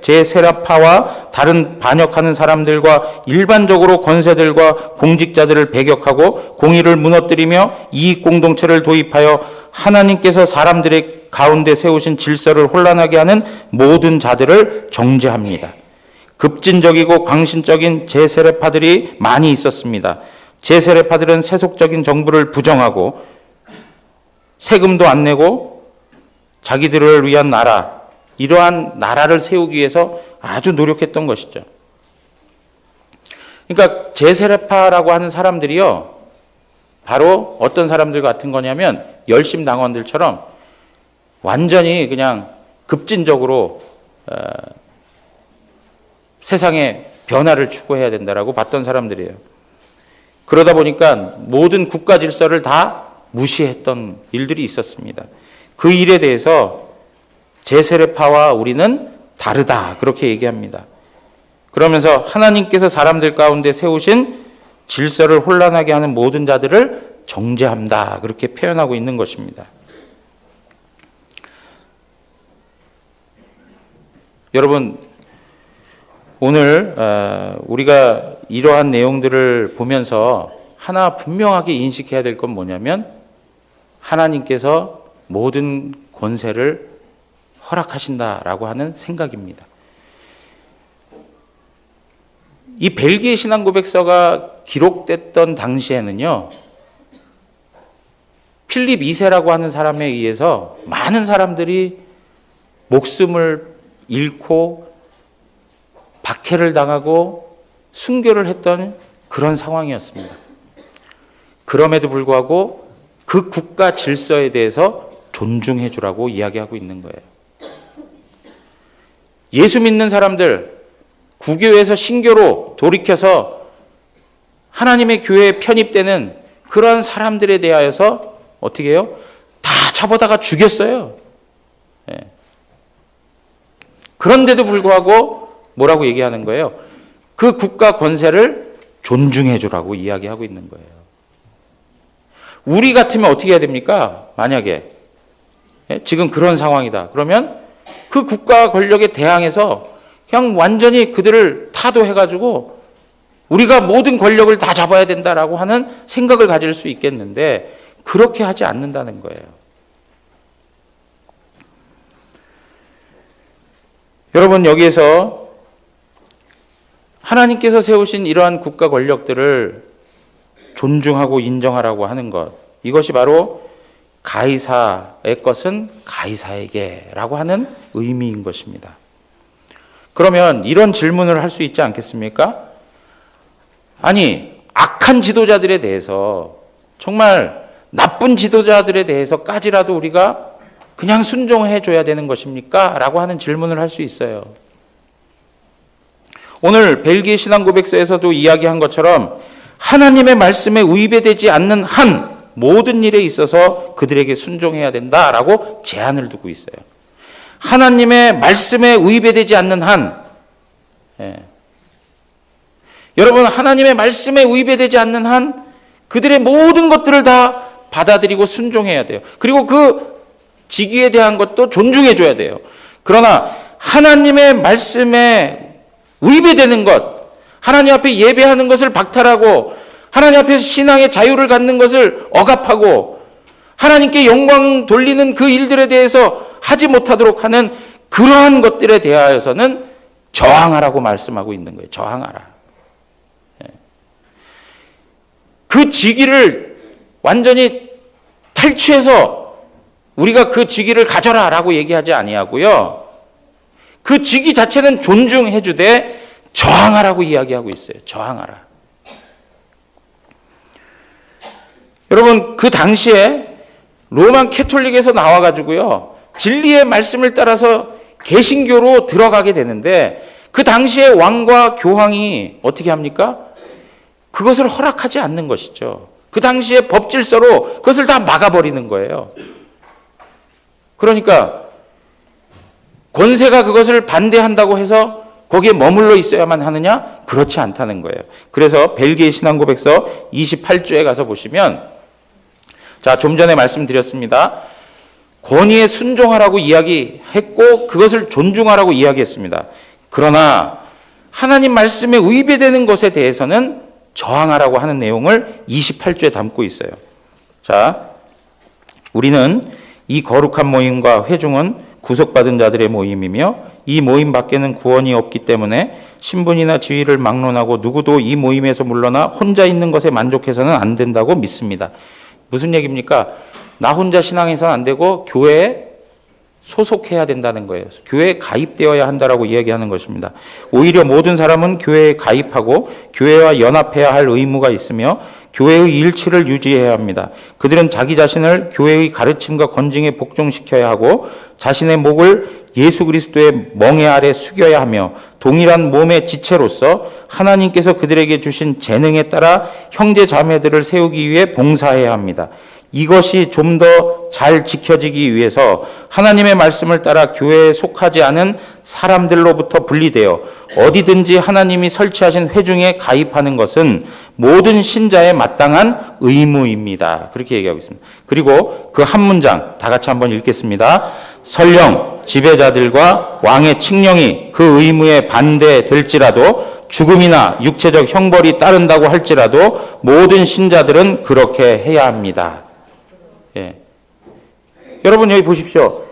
제세라파와 다른 반역하는 사람들과 일반적으로 권세들과 공직자들을 배격하고 공의를 무너뜨리며 이익 공동체를 도입하여 하나님께서 사람들의 가운데 세우신 질서를 혼란하게 하는 모든 자들을 정죄합니다. 급진적이고 광신적인 제세례파들이 많이 있었습니다. 제세례파들은 세속적인 정부를 부정하고 세금도 안 내고 자기들을 위한 나라, 이러한 나라를 세우기 위해서 아주 노력했던 것이죠. 그러니까 제세례파라고 하는 사람들이요, 바로 어떤 사람들 같은 거냐면 열심당원들처럼 완전히 그냥 급진적으로 세상의 변화를 추구해야 된다라고 봤던 사람들이에요. 그러다 보니까 모든 국가 질서를 다 무시했던 일들이 있었습니다. 그 일에 대해서 제세례파와 우리는 다르다, 그렇게 얘기합니다. 그러면서 하나님께서 사람들 가운데 세우신 질서를 혼란하게 하는 모든 자들을 정죄한다, 그렇게 표현하고 있는 것입니다. 여러분, 오늘 우리가 이러한 내용들을 보면서 하나 분명하게 인식해야 될 건 뭐냐면, 하나님께서 모든 권세를 허락하신다라고 하는 생각입니다. 이 벨기에 신앙고백서가 기록됐던 당시에는요, 필립 2세라고 하는 사람에 의해서 많은 사람들이 목숨을 잃고 박해를 당하고 순교를 했던 그런 상황이었습니다. 그럼에도 불구하고 그 국가 질서에 대해서 존중해 주라고 이야기하고 있는 거예요. 예수 믿는 사람들, 구교에서 신교로 돌이켜서 하나님의 교회에 편입되는 그러한 사람들에 대하여서 어떻게 해요? 다 잡아다가 죽였어요. 예. 그런데도 불구하고 뭐라고 얘기하는 거예요? 그 국가 권세를 존중해 주라고 이야기하고 있는 거예요. 우리 같으면 어떻게 해야 됩니까? 만약에 지금 그런 상황이다. 그러면 그 국가 권력에 대항해서 그냥 완전히 그들을 타도해가지고 우리가 모든 권력을 다 잡아야 된다라고 하는 생각을 가질 수 있겠는데, 그렇게 하지 않는다는 거예요. 여러분, 여기에서 하나님께서 세우신 이러한 국가 권력들을 존중하고 인정하라고 하는 것, 이것이 바로 가이사의 것은 가이사에게라고 하는 의미인 것입니다. 그러면 이런 질문을 할 수 있지 않겠습니까? 아니, 악한 지도자들에 대해서, 정말 나쁜 지도자들에 대해서까지라도 우리가 그냥 순종해 줘야 되는 것입니까? 라고 하는 질문을 할 수 있어요. 오늘 벨기에 신앙고백서에서도 이야기한 것처럼 하나님의 말씀에 위배되지 않는 한 모든 일에 있어서 그들에게 순종해야 된다라고 제한을 두고 있어요. 하나님의 말씀에 위배되지 않는 한, 여러분, 하나님의 말씀에 위배되지 않는 한 그들의 모든 것들을 다 받아들이고 순종해야 돼요. 그리고 그 직위에 대한 것도 존중해 줘야 돼요. 그러나 하나님의 말씀에 위배되는 것, 하나님 앞에 예배하는 것을 박탈하고 하나님 앞에서 신앙의 자유를 갖는 것을 억압하고 하나님께 영광 돌리는 그 일들에 대해서 하지 못하도록 하는 그러한 것들에 대하여서는 저항하라고 말씀하고 있는 거예요. 저항하라. 그 직위를 완전히 탈취해서 우리가 그 직위를 가져라라고 얘기하지 아니하고요. 그 직위 자체는 존중해 주되 저항하라고 이야기하고 있어요. 저항하라. 여러분, 그 당시에 로만 캐톨릭에서 나와가지고요, 진리의 말씀을 따라서 개신교로 들어가게 되는데, 그 당시에 왕과 교황이 어떻게 합니까? 그것을 허락하지 않는 것이죠. 그 당시에 법 질서로 그것을 다 막아버리는 거예요. 그러니까 권세가 그것을 반대한다고 해서 거기에 머물러 있어야만 하느냐? 그렇지 않다는 거예요. 그래서 벨기에 신앙고백서 28조에 가서 보시면, 자, 좀 전에 말씀드렸습니다. 권위에 순종하라고 이야기했고 그것을 존중하라고 이야기했습니다. 그러나 하나님 말씀에 위배되는 것에 대해서는 저항하라고 하는 내용을 28조에 담고 있어요. 자, 우리는 이 거룩한 모임과 회중은 구속받은 자들의 모임이며 이 모임 밖에는 구원이 없기 때문에 신분이나 지위를 막론하고 누구도 이 모임에서 물러나 혼자 있는 것에 만족해서는 안 된다고 믿습니다. 무슨 얘기입니까? 나 혼자 신앙해서는 안 되고 교회에 소속해야 된다는 거예요. 교회에 가입되어야 한다라고 이야기하는 것입니다. 오히려 모든 사람은 교회에 가입하고 교회와 연합해야 할 의무가 있으며 교회의 일치를 유지해야 합니다. 그들은 자기 자신을 교회의 가르침과 건징에 복종시켜야 하고 자신의 목을 예수 그리스도의 멍에 아래 숙여야 하며 동일한 몸의 지체로서 하나님께서 그들에게 주신 재능에 따라 형제 자매들을 세우기 위해 봉사해야 합니다. 이것이 좀 더 잘 지켜지기 위해서 하나님의 말씀을 따라 교회에 속하지 않은 사람들로부터 분리되어 어디든지 하나님이 설치하신 회중에 가입하는 것은 모든 신자의 마땅한 의무입니다. 그렇게 얘기하고 있습니다. 그리고 그 한 문장 다 같이 한번 읽겠습니다. 설령 지배자들과 왕의 칙령이 그 의무에 반대될지라도 죽음이나 육체적 형벌이 따른다고 할지라도 모든 신자들은 그렇게 해야 합니다. 예. 여러분 여기 보십시오.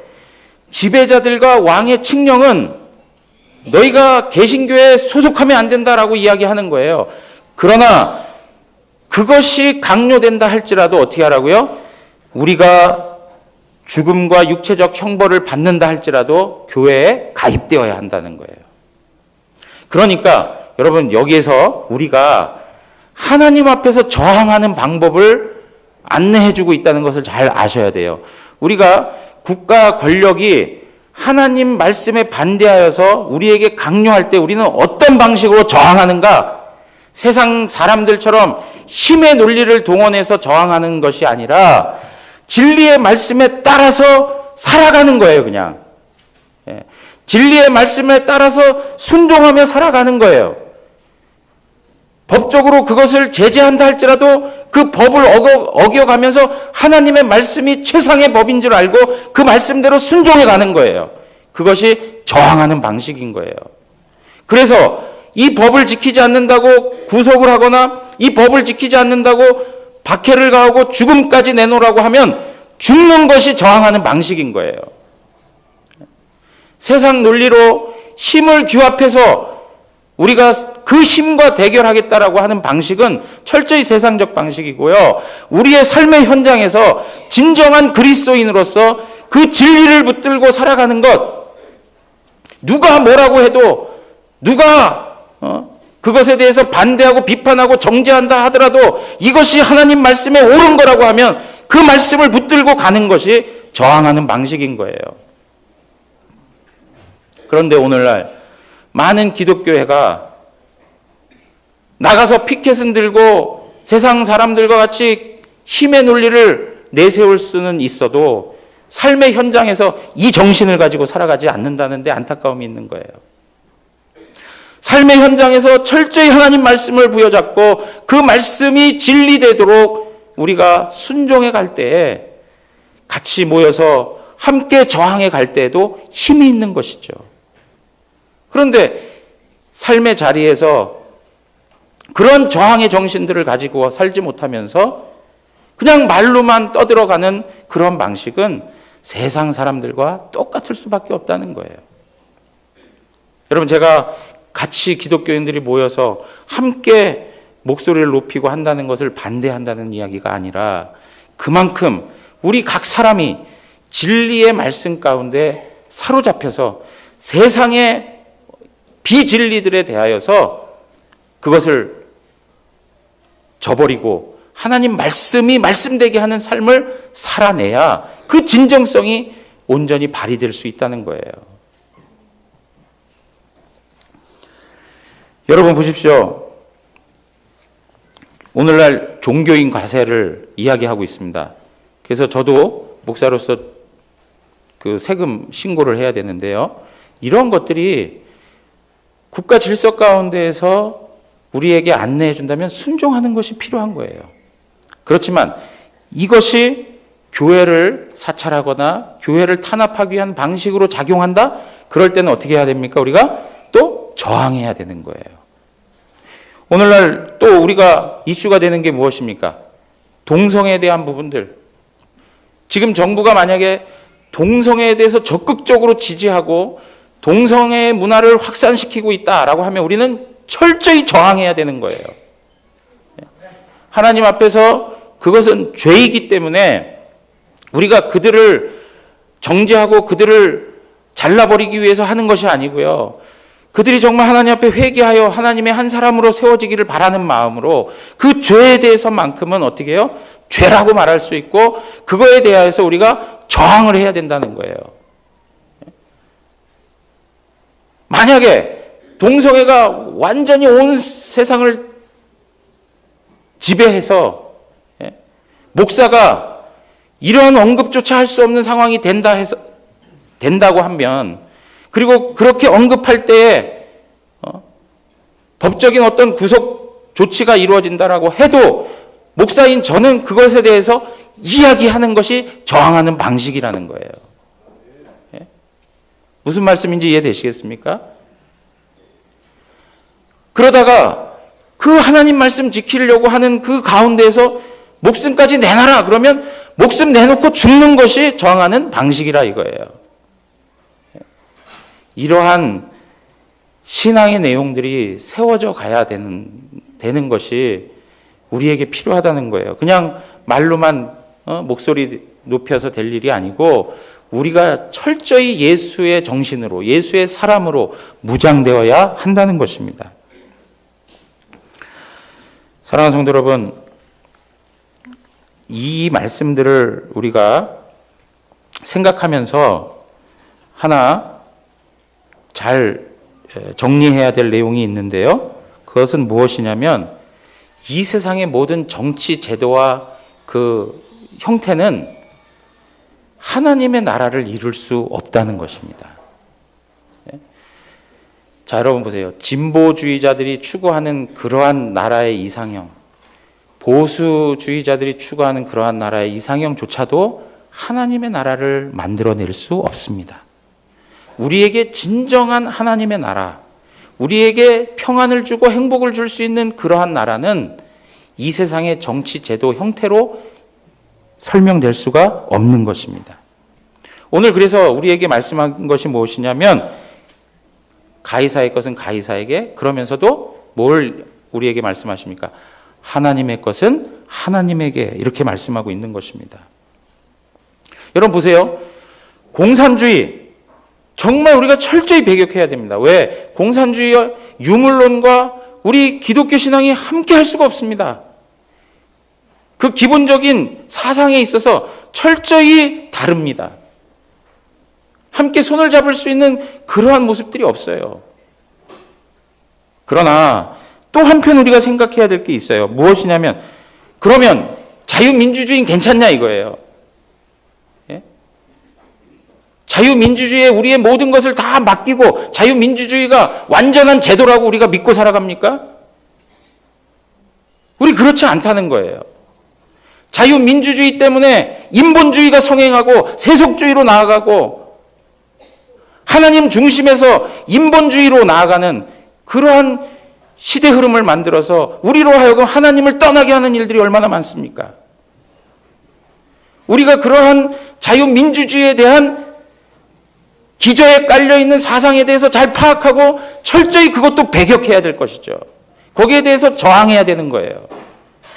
지배자들과 왕의 칙령은 너희가 개신교에 소속하면 안 된다라고 이야기하는 거예요. 그러나 그것이 강요된다 할지라도 어떻게 하라고요? 우리가 죽음과 육체적 형벌을 받는다 할지라도 교회에 가입되어야 한다는 거예요. 그러니까 여러분 여기에서 우리가 하나님 앞에서 저항하는 방법을 안내해주고 있다는 것을 잘 아셔야 돼요. 우리가 국가 권력이 하나님 말씀에 반대하여서 우리에게 강요할 때 우리는 어떤 방식으로 저항하는가? 세상 사람들처럼 힘의 논리를 동원해서 저항하는 것이 아니라 진리의 말씀에 따라서 살아가는 거예요, 그냥. 진리의 말씀에 따라서 순종하며 살아가는 거예요. 법적으로 그것을 제재한다 할지라도 그 법을 어겨가면서 하나님의 말씀이 최상의 법인 줄 알고 그 말씀대로 순종해 가는 거예요. 그것이 저항하는 방식인 거예요. 그래서 이 법을 지키지 않는다고 구속을 하거나 이 법을 지키지 않는다고 박해를 가하고 죽음까지 내놓으라고 하면 죽는 것이 저항하는 방식인 거예요. 세상 논리로 힘을 규합해서 우리가 그 힘과 대결하겠다라고 하는 방식은 철저히 세상적 방식이고요. 우리의 삶의 현장에서 진정한 그리스도인으로서 그 진리를 붙들고 살아가는 것, 누가 뭐라고 해도 누가 그것에 대해서 반대하고 비판하고 정죄한다 하더라도 이것이 하나님 말씀에 옳은 거라고 하면 그 말씀을 붙들고 가는 것이 저항하는 방식인 거예요. 그런데 오늘날 많은 기독교회가 나가서 피켓은 들고 세상 사람들과 같이 힘의 논리를 내세울 수는 있어도 삶의 현장에서 이 정신을 가지고 살아가지 않는다는 데 안타까움이 있는 거예요. 삶의 현장에서 철저히 하나님 말씀을 부여잡고 그 말씀이 진리되도록 우리가 순종해 갈 때에 같이 모여서 함께 저항해 갈 때에도 힘이 있는 것이죠. 그런데 삶의 자리에서 그런 저항의 정신들을 가지고 살지 못하면서 그냥 말로만 떠들어가는 그런 방식은 세상 사람들과 똑같을 수밖에 없다는 거예요. 여러분, 제가 같이 기독교인들이 모여서 함께 목소리를 높이고 한다는 것을 반대한다는 이야기가 아니라 그만큼 우리 각 사람이 진리의 말씀 가운데 사로잡혀서 세상의 비진리들에 대하여서 그것을 저버리고 하나님 말씀이 말씀되게 하는 삶을 살아내야 그 진정성이 온전히 발휘될 수 있다는 거예요. 여러분 보십시오. 오늘날 종교인 과세를 이야기하고 있습니다. 그래서 저도 목사로서 그 세금 신고를 해야 되는데요. 이런 것들이 국가 질서 가운데에서 우리에게 안내해 준다면 순종하는 것이 필요한 거예요. 그렇지만 이것이 교회를 사찰하거나 교회를 탄압하기 위한 방식으로 작용한다? 그럴 때는 어떻게 해야 됩니까? 우리가 또 저항해야 되는 거예요. 오늘날 또 우리가 이슈가 되는 게 무엇입니까? 동성애에 대한 부분들. 지금 정부가 만약에 동성애에 대해서 적극적으로 지지하고 동성애 문화를 확산시키고 있다라고 하면 우리는 철저히 저항해야 되는 거예요. 하나님 앞에서 그것은 죄이기 때문에 우리가 그들을 정죄하고 그들을 잘라버리기 위해서 하는 것이 아니고요. 그들이 정말 하나님 앞에 회개하여 하나님의 한 사람으로 세워지기를 바라는 마음으로 그 죄에 대해서만큼은 어떻게 해요? 죄라고 말할 수 있고 그거에 대해서 우리가 저항을 해야 된다는 거예요. 만약에 동성애가 완전히 온 세상을 지배해서 목사가 이러한 언급조차 할 수 없는 상황이 된다고 하면, 그리고 그렇게 언급할 때에 법적인 어떤 구속 조치가 이루어진다라고 해도 목사인 저는 그것에 대해서 이야기하는 것이 저항하는 방식이라는 거예요. 무슨 말씀인지 이해되시겠습니까? 그러다가 그 하나님 말씀 지키려고 하는 그 가운데에서 목숨까지 내놔라 그러면 목숨 내놓고 죽는 것이 저항하는 방식이라 이거예요. 이러한 신앙의 내용들이 세워져 가야 되는 것이 우리에게 필요하다는 거예요. 그냥 말로만 목소리 높여서 될 일이 아니고 우리가 철저히 예수의 정신으로, 예수의 사람으로 무장되어야 한다는 것입니다. 사랑하는 성도 여러분, 이 말씀들을 우리가 생각하면서 하나 잘 정리해야 될 내용이 있는데요. 그것은 무엇이냐면 이 세상의 모든 정치 제도와 그 형태는 하나님의 나라를 이룰 수 없다는 것입니다. 자, 여러분 보세요. 진보주의자들이 추구하는 그러한 나라의 이상형, 보수주의자들이 추구하는 그러한 나라의 이상형조차도 하나님의 나라를 만들어낼 수 없습니다. 우리에게 진정한 하나님의 나라, 우리에게 평안을 주고 행복을 줄 수 있는 그러한 나라는 이 세상의 정치 제도 형태로 설명될 수가 없는 것입니다. 오늘 그래서 우리에게 말씀한 것이 무엇이냐면 가이사의 것은 가이사에게, 그러면서도 뭘 우리에게 말씀하십니까? 하나님의 것은 하나님에게, 이렇게 말씀하고 있는 것입니다. 여러분 보세요. 공산주의 정말 우리가 철저히 배격해야 됩니다. 왜? 공산주의와 유물론과 우리 기독교 신앙이 함께 할 수가 없습니다. 그 기본적인 사상에 있어서 철저히 다릅니다. 함께 손을 잡을 수 있는 그러한 모습들이 없어요. 그러나 또 한편 우리가 생각해야 될 게 있어요. 무엇이냐면, 그러면 자유민주주의는 괜찮냐 이거예요. 예? 자유민주주의에 우리의 모든 것을 다 맡기고 자유민주주의가 완전한 제도라고 우리가 믿고 살아갑니까? 우리 그렇지 않다는 거예요. 자유민주주의 때문에 인본주의가 성행하고 세속주의로 나아가고 하나님 중심에서 인본주의로 나아가는 그러한 시대 흐름을 만들어서 우리로 하여금 하나님을 떠나게 하는 일들이 얼마나 많습니까? 우리가 그러한 자유민주주의에 대한 기저에 깔려있는 사상에 대해서 잘 파악하고 철저히 그것도 배격해야 될 것이죠. 거기에 대해서 저항해야 되는 거예요.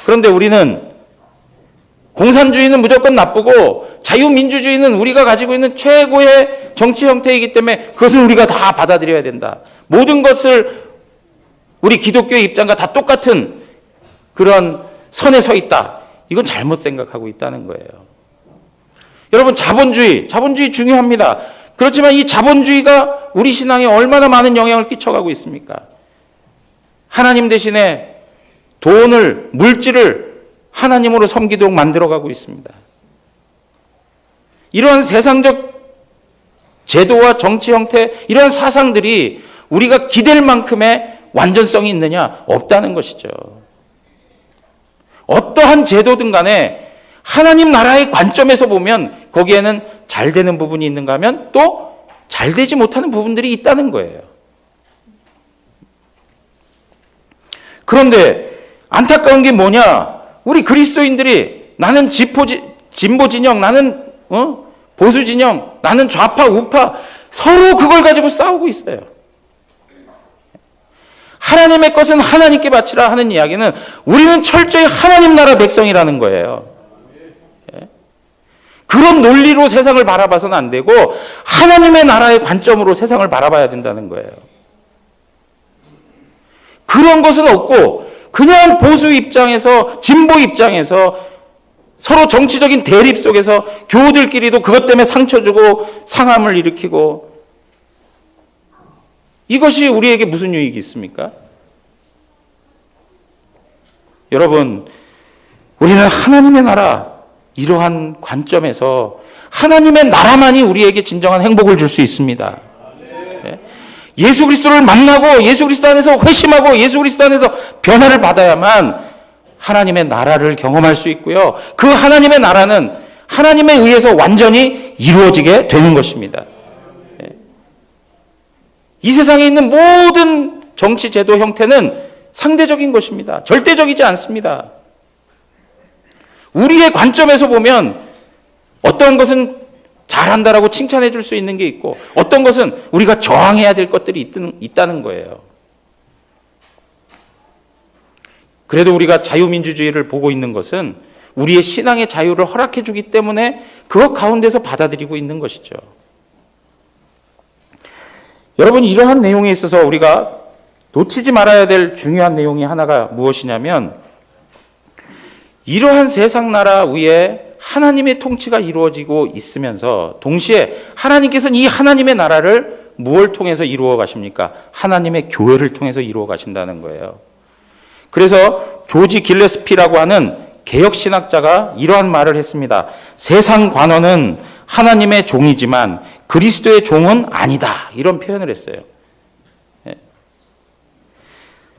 그런데 우리는 공산주의는 무조건 나쁘고 자유민주주의는 우리가 가지고 있는 최고의 정치 형태이기 때문에 그것은 우리가 다 받아들여야 된다. 모든 것을 우리 기독교의 입장과 다 똑같은 그런 선에 서 있다. 이건 잘못 생각하고 있다는 거예요. 여러분, 자본주의 중요합니다. 그렇지만 이 자본주의가 우리 신앙에 얼마나 많은 영향을 끼쳐가고 있습니까? 하나님 대신에 돈을, 물질을 하나님으로 섬기도록 만들어가고 있습니다. 이러한 세상적 제도와 정치 형태, 이러한 사상들이 우리가 기댈 만큼의 완전성이 있느냐? 없다는 것이죠. 어떠한 제도든 간에 하나님 나라의 관점에서 보면 거기에는 잘 되는 부분이 있는가 하면 또 잘 되지 못하는 부분들이 있다는 거예요. 그런데 안타까운 게 뭐냐? 우리 그리스도인들이 나는 진보 진영, 나는 보수 진영, 나는 좌파 우파 서로 그걸 가지고 싸우고 있어요. 하나님의 것은 하나님께 바치라 하는 이야기는 우리는 철저히 하나님 나라 백성이라는 거예요. 그런 논리로 세상을 바라봐서는 안 되고 하나님의 나라의 관점으로 세상을 바라봐야 된다는 거예요. 그런 것은 없고 그냥 보수 입장에서, 진보 입장에서 서로 정치적인 대립 속에서 교우들끼리도 그것 때문에 상처 주고 상함을 일으키고, 이것이 우리에게 무슨 유익이 있습니까? 여러분, 우리는 하나님의 나라, 이러한 관점에서 하나님의 나라만이 우리에게 진정한 행복을 줄 수 있습니다. 예수 그리스도를 만나고 예수 그리스도 안에서 회심하고 예수 그리스도 안에서 변화를 받아야만 하나님의 나라를 경험할 수 있고요. 그 하나님의 나라는 하나님에 의해서 완전히 이루어지게 되는 것입니다. 이 세상에 있는 모든 정치 제도 형태는 상대적인 것입니다. 절대적이지 않습니다. 우리의 관점에서 보면 어떤 것은 잘한다라고 칭찬해 줄 수 있는 게 있고 어떤 것은 우리가 저항해야 될 것들이 있다는 거예요. 그래도 우리가 자유민주주의를 보고 있는 것은 우리의 신앙의 자유를 허락해 주기 때문에 그것 가운데서 받아들이고 있는 것이죠. 여러분, 이러한 내용에 있어서 우리가 놓치지 말아야 될 중요한 내용이 하나가 무엇이냐면, 이러한 세상 나라 위에 하나님의 통치가 이루어지고 있으면서 동시에 하나님께서는 이 하나님의 나라를 무엇을 통해서 이루어 가십니까? 하나님의 교회를 통해서 이루어 가신다는 거예요. 그래서 조지 길레스피라고 하는 개혁신학자가 이러한 말을 했습니다. 세상 관원은 하나님의 종이지만 그리스도의 종은 아니다. 이런 표현을 했어요.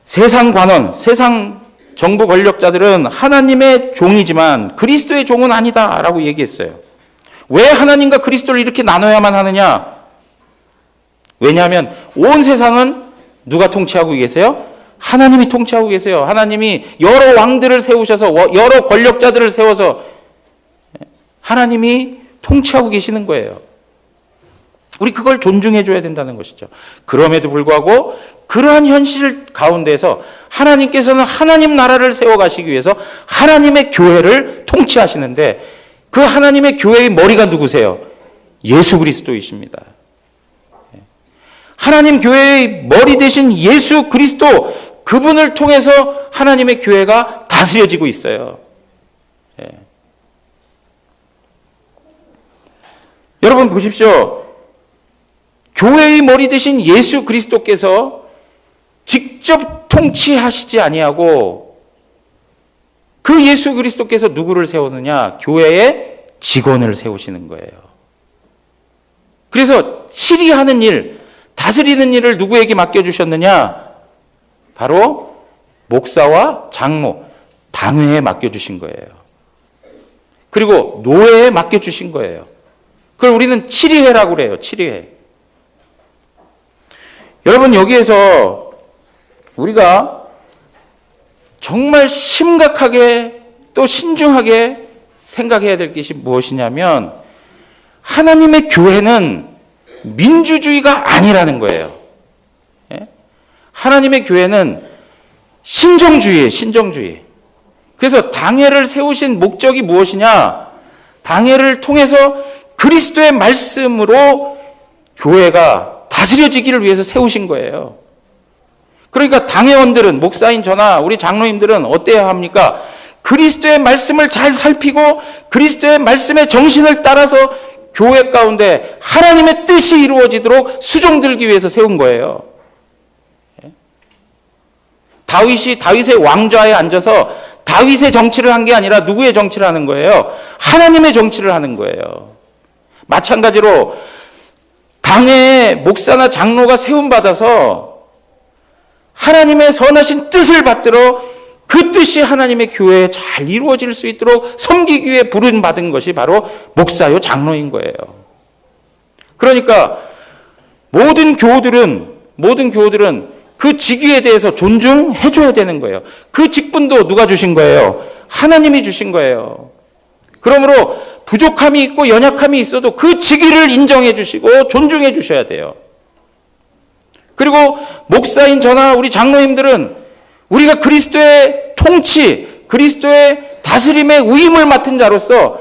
세상 관원, 세상 정부 권력자들은 하나님의 종이지만 그리스도의 종은 아니다라고 얘기했어요. 왜 하나님과 그리스도를 이렇게 나눠야만 하느냐? 왜냐하면 온 세상은 누가 통치하고 계세요? 하나님이 통치하고 계세요. 하나님이 여러 왕들을 세우셔서 여러 권력자들을 세워서 하나님이 통치하고 계시는 거예요. 우리 그걸 존중해 줘야 된다는 것이죠. 그럼에도 불구하고 그러한 현실 가운데서 하나님께서는 하나님 나라를 세워가시기 위해서 하나님의 교회를 통치하시는데 그 하나님의 교회의 머리가 누구세요? 예수 그리스도이십니다. 하나님 교회의 머리 되신 예수 그리스도, 그분을 통해서 하나님의 교회가 다스려지고 있어요. 여러분 보십시오. 교회의 머리 되신 예수 그리스도께서 직접 통치하시지 아니하고 그 예수 그리스도께서 누구를 세우느냐? 교회의 직원을 세우시는 거예요. 그래서 치리하는 일, 다스리는 일을 누구에게 맡겨주셨느냐? 바로 목사와 장로, 당회에 맡겨주신 거예요. 그리고 노회에 맡겨주신 거예요. 그걸 우리는 치리회라고 그래요. 치리회. 여러분, 여기에서 우리가 정말 심각하게 또 신중하게 생각해야 될 것이 무엇이냐면, 하나님의 교회는 민주주의가 아니라는 거예요. 하나님의 교회는 신정주의예요. 신정주의. 그래서 당회를 세우신 목적이 무엇이냐? 당회를 통해서 그리스도의 말씀으로 교회가 다스려지기를 위해서 세우신 거예요. 그러니까 당회원들은, 목사인 저나 우리 장로님들은 어때야 합니까? 그리스도의 말씀을 잘 살피고 그리스도의 말씀의 정신을 따라서 교회 가운데 하나님의 뜻이 이루어지도록 수종들기 위해서 세운 거예요. 다윗이 다윗의 왕좌에 앉아서 다윗의 정치를 한 게 아니라 누구의 정치를 하는 거예요? 하나님의 정치를 하는 거예요. 마찬가지로 당회에 목사나 장로가 세움받아서 하나님의 선하신 뜻을 받들어 그 뜻이 하나님의 교회에 잘 이루어질 수 있도록 섬기기 위해 부름받은 것이 바로 목사요 장로인 거예요. 그러니까 모든 교우들은 그 직위에 대해서 존중해 줘야 되는 거예요. 그 직분도 누가 주신 거예요? 하나님이 주신 거예요. 그러므로 부족함이 있고 연약함이 있어도 그 직위를 인정해 주시고 존중해 주셔야 돼요. 그리고 목사인 저나 우리 장로님들은 우리가 그리스도의 통치, 그리스도의 다스림의 위임을 맡은 자로서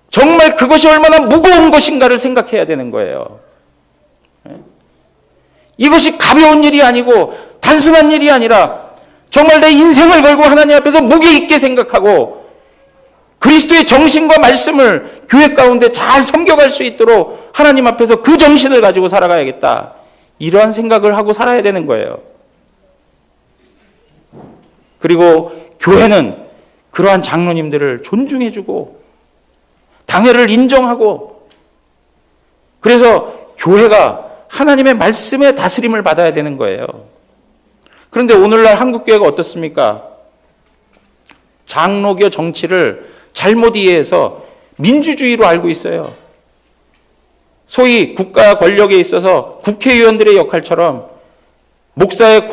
정말 그것이 얼마나 무거운 것인가를 생각해야 되는 거예요. 이것이 가벼운 일이 아니고 단순한 일이 아니라 정말 내 인생을 걸고 하나님 앞에서 무게 있게 생각하고 그리스도의 정신과 말씀을 교회 가운데 잘 섬겨갈 수 있도록 하나님 앞에서 그 정신을 가지고 살아가야겠다. 이러한 생각을 하고 살아야 되는 거예요. 그리고 교회는 그러한 장로님들을 존중해주고 당회를 인정하고 그래서 교회가 하나님의 말씀의 다스림을 받아야 되는 거예요. 그런데 오늘날 한국교회가 어떻습니까? 장로교 정치를 잘못 이해해서 민주주의로 알고 있어요. 소위 국가 권력에 있어서 국회의원들의 역할처럼 목사의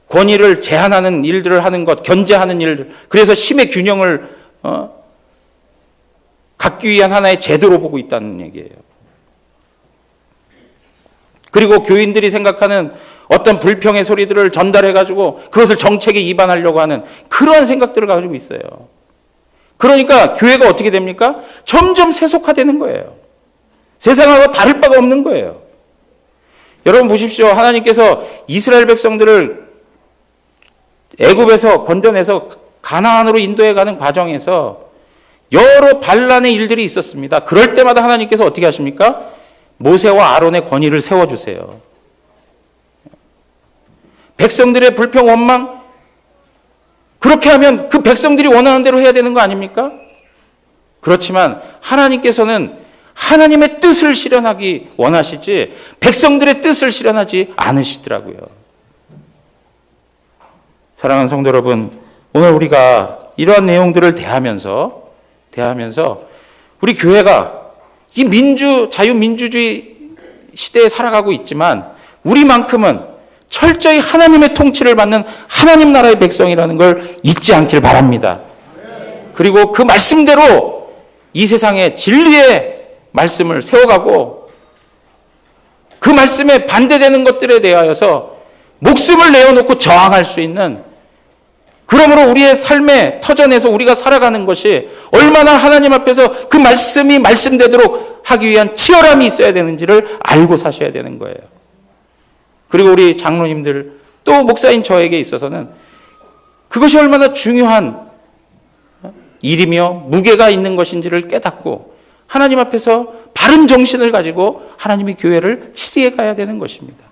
권위를 제한하는 일들을 하는 것, 견제하는 일들, 그래서 힘의 균형을 갖기 위한 하나의 제도로 보고 있다는 얘기예요. 그리고 교인들이 생각하는 어떤 불평의 소리들을 전달해가지고 그것을 정책에 입안하려고 하는 그런 생각들을 가지고 있어요. 그러니까 교회가 어떻게 됩니까? 점점 세속화되는 거예요. 세상하고 다를 바가 없는 거예요. 여러분 보십시오. 하나님께서 이스라엘 백성들을 애굽에서 건져내서 가나안으로 인도해가는 과정에서 여러 반란의 일들이 있었습니다. 그럴 때마다 하나님께서 어떻게 하십니까? 모세와 아론의 권위를 세워주세요. 백성들의 불평, 원망, 그렇게 하면 그 백성들이 원하는 대로 해야 되는 거 아닙니까? 그렇지만 하나님께서는 하나님의 뜻을 실현하기 원하시지 백성들의 뜻을 실현하지 않으시더라고요. 사랑하는 성도 여러분, 오늘 우리가 이러한 내용들을 대하면서 우리 교회가 이 자유민주주의 시대에 살아가고 있지만 우리만큼은 철저히 하나님의 통치를 받는 하나님 나라의 백성이라는 걸 잊지 않길 바랍니다. 그리고 그 말씀대로 이 세상에 진리의 말씀을 세워가고 그 말씀에 반대되는 것들에 대하여서 목숨을 내어놓고 저항할 수 있는, 그러므로 우리의 삶의 터전에서 우리가 살아가는 것이 얼마나 하나님 앞에서 그 말씀이 말씀되도록 하기 위한 치열함이 있어야 되는지를 알고 사셔야 되는 거예요. 그리고 우리 장로님들 또 목사인 저에게 있어서는 그것이 얼마나 중요한 일이며 무게가 있는 것인지를 깨닫고 하나님 앞에서 바른 정신을 가지고 하나님의 교회를 치리해 가야 되는 것입니다.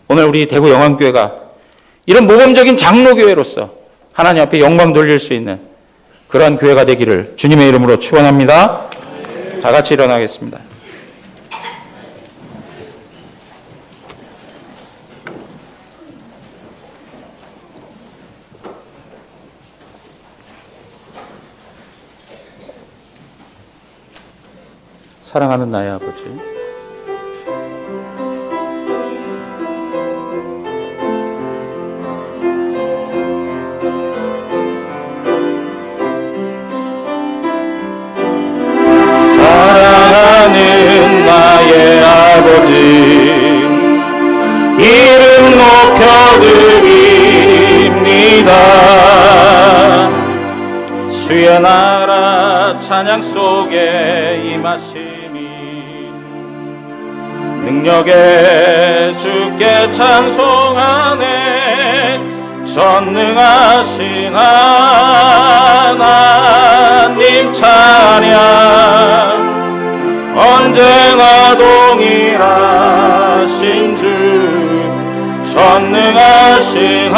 오늘 우리 대구 영안교회가 이런 모범적인 장로교회로서 하나님 앞에 영광 돌릴 수 있는 그러한 교회가 되기를 주님의 이름으로 축원합니다. 다 같이 일어나겠습니다. 사랑하는 나의 아버지, 사랑하는 나의 아버지, 이름 높여드립니다. 주의 나라 찬양 속에 임하시니 능력에 주께 찬송하네. 전능하신 하나님 찬양, 언제나 동일하신 주, 전능하신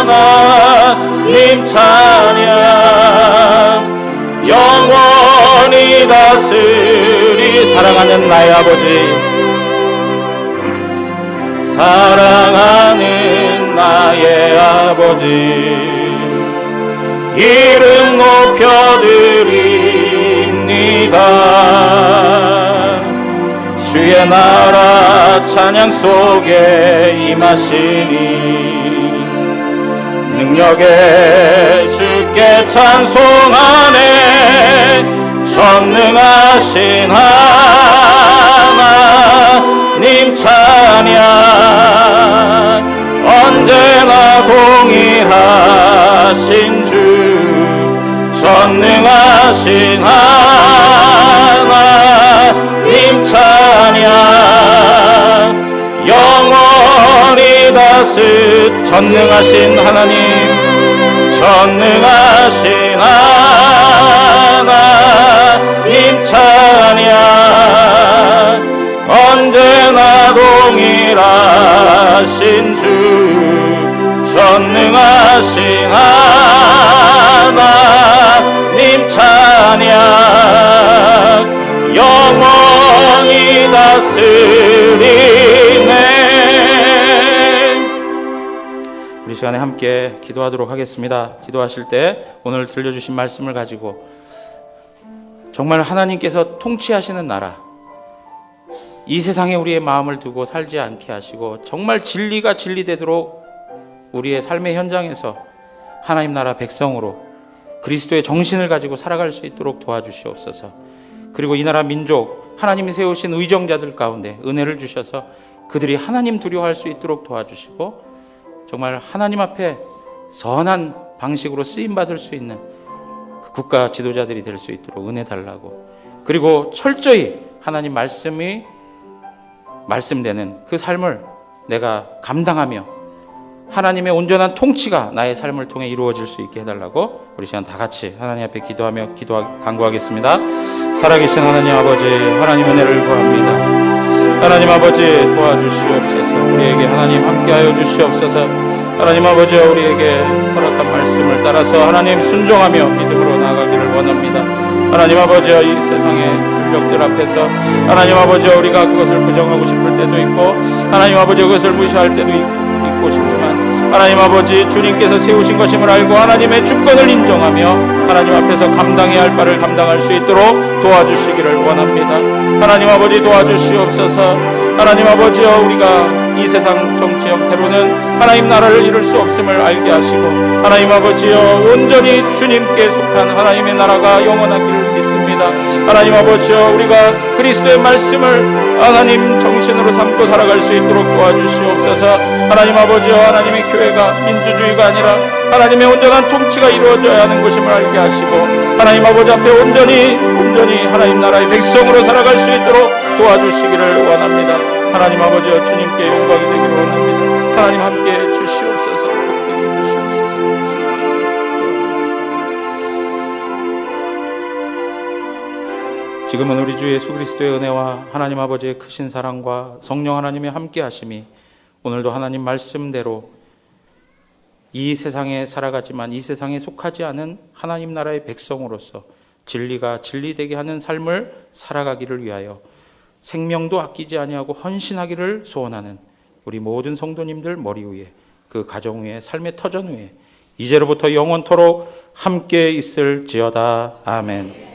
하나님 찬양, 영원히 다스리. 사랑하는 나의 아버지, 사랑하는 나의 아버지, 이름 높여드립니다. 주의 나라 찬양 속에 임하시니 능력에 주께 찬송하네. 전능하신 하나님 찬양. 언제나 동일하신 주 전능하신 하나님 찬양. 영원히 전능하신 하나님, 전능하신 하나님 찬양. 언제나 동일하신 주 전능하신 하나님 찬양. 영원히 다스리네. 우리 시간에 함께 기도하도록 하겠습니다. 기도하실 때 오늘 들려주신 말씀을 가지고 정말 하나님께서 통치하시는 나라, 이 세상에 우리의 마음을 두고 살지 않게 하시고 정말 진리가 진리되도록 우리의 삶의 현장에서 하나님 나라 백성으로 그리스도의 정신을 가지고 살아갈 수 있도록 도와주시옵소서. 그리고 이 나라 민족, 하나님이 세우신 의정자들 가운데 은혜를 주셔서 그들이 하나님 두려워할 수 있도록 도와주시고 정말 하나님 앞에 선한 방식으로 쓰임받을 수 있는 그 국가 지도자들이 될 수 있도록 은혜 달라고, 그리고 철저히 하나님 말씀이 말씀되는 그 삶을 내가 감당하며 하나님의 온전한 통치가 나의 삶을 통해 이루어질 수 있게 해달라고 우리 시간 다 같이 하나님 앞에 기도하며 간구하겠습니다. 살아계신 하나님 아버지, 하나님 은혜를 구합니다. 하나님 아버지 도와주시옵소서. 우리에게 하나님 함께하여 주시옵소서. 하나님 아버지, 우리에게 허락한 말씀을 따라서 하나님 순종하며 믿음으로 나아가기를 원합니다. 하나님 아버지, 이 세상의 권력들 앞에서 하나님 아버지, 우리가 그것을 부정하고 싶을 때도 있고 하나님 아버지 그것을 무시할 때도 있고 싶지만 하나님 아버지, 주님께서 세우신 것임을 알고 하나님의 주권을 인정하며 하나님 앞에서 감당해야 할 바를 감당할 수 있도록 도와주시기를 원합니다. 하나님 아버지 도와주시옵소서. 하나님 아버지여, 우리가 이 세상 정치 형태로는 하나님 나라를 이룰 수 없음을 알게 하시고 하나님 아버지여, 온전히 주님께 속한 하나님의 나라가 영원하기를 믿습니다. 하나님 아버지여, 우리가 그리스도의 말씀을 하나님 정신으로 삼고 살아갈 수 있도록 도와주시옵소서. 하나님 아버지여, 하나님의 교회가 민주주의가 아니라 하나님의 온전한 통치가 이루어져야 하는 것임을 알게 하시고 하나님 아버지 앞에 온전히 하나님 나라의 백성으로 살아갈 수 있도록 도와주시기를 원합니다. 하나님 아버지여, 주님께 영광이 되기를 원합니다. 하나님 함께 주시옵소서. 복되게 주시옵소서. 지금은 우리 주 예수 그리스도의 은혜와 하나님 아버지의 크신 사랑과 성령 하나님의 함께 하심이 오늘도 하나님 말씀대로 이 세상에 살아가지만 이 세상에 속하지 않은 하나님 나라의 백성으로서 진리가 진리되게 하는 삶을 살아가기를 위하여 생명도 아끼지 아니하고 헌신하기를 소원하는 우리 모든 성도님들 머리 위에, 그 가정 위에, 삶의 터전 위에 이제로부터 영원토록 함께 있을지어다. 아멘.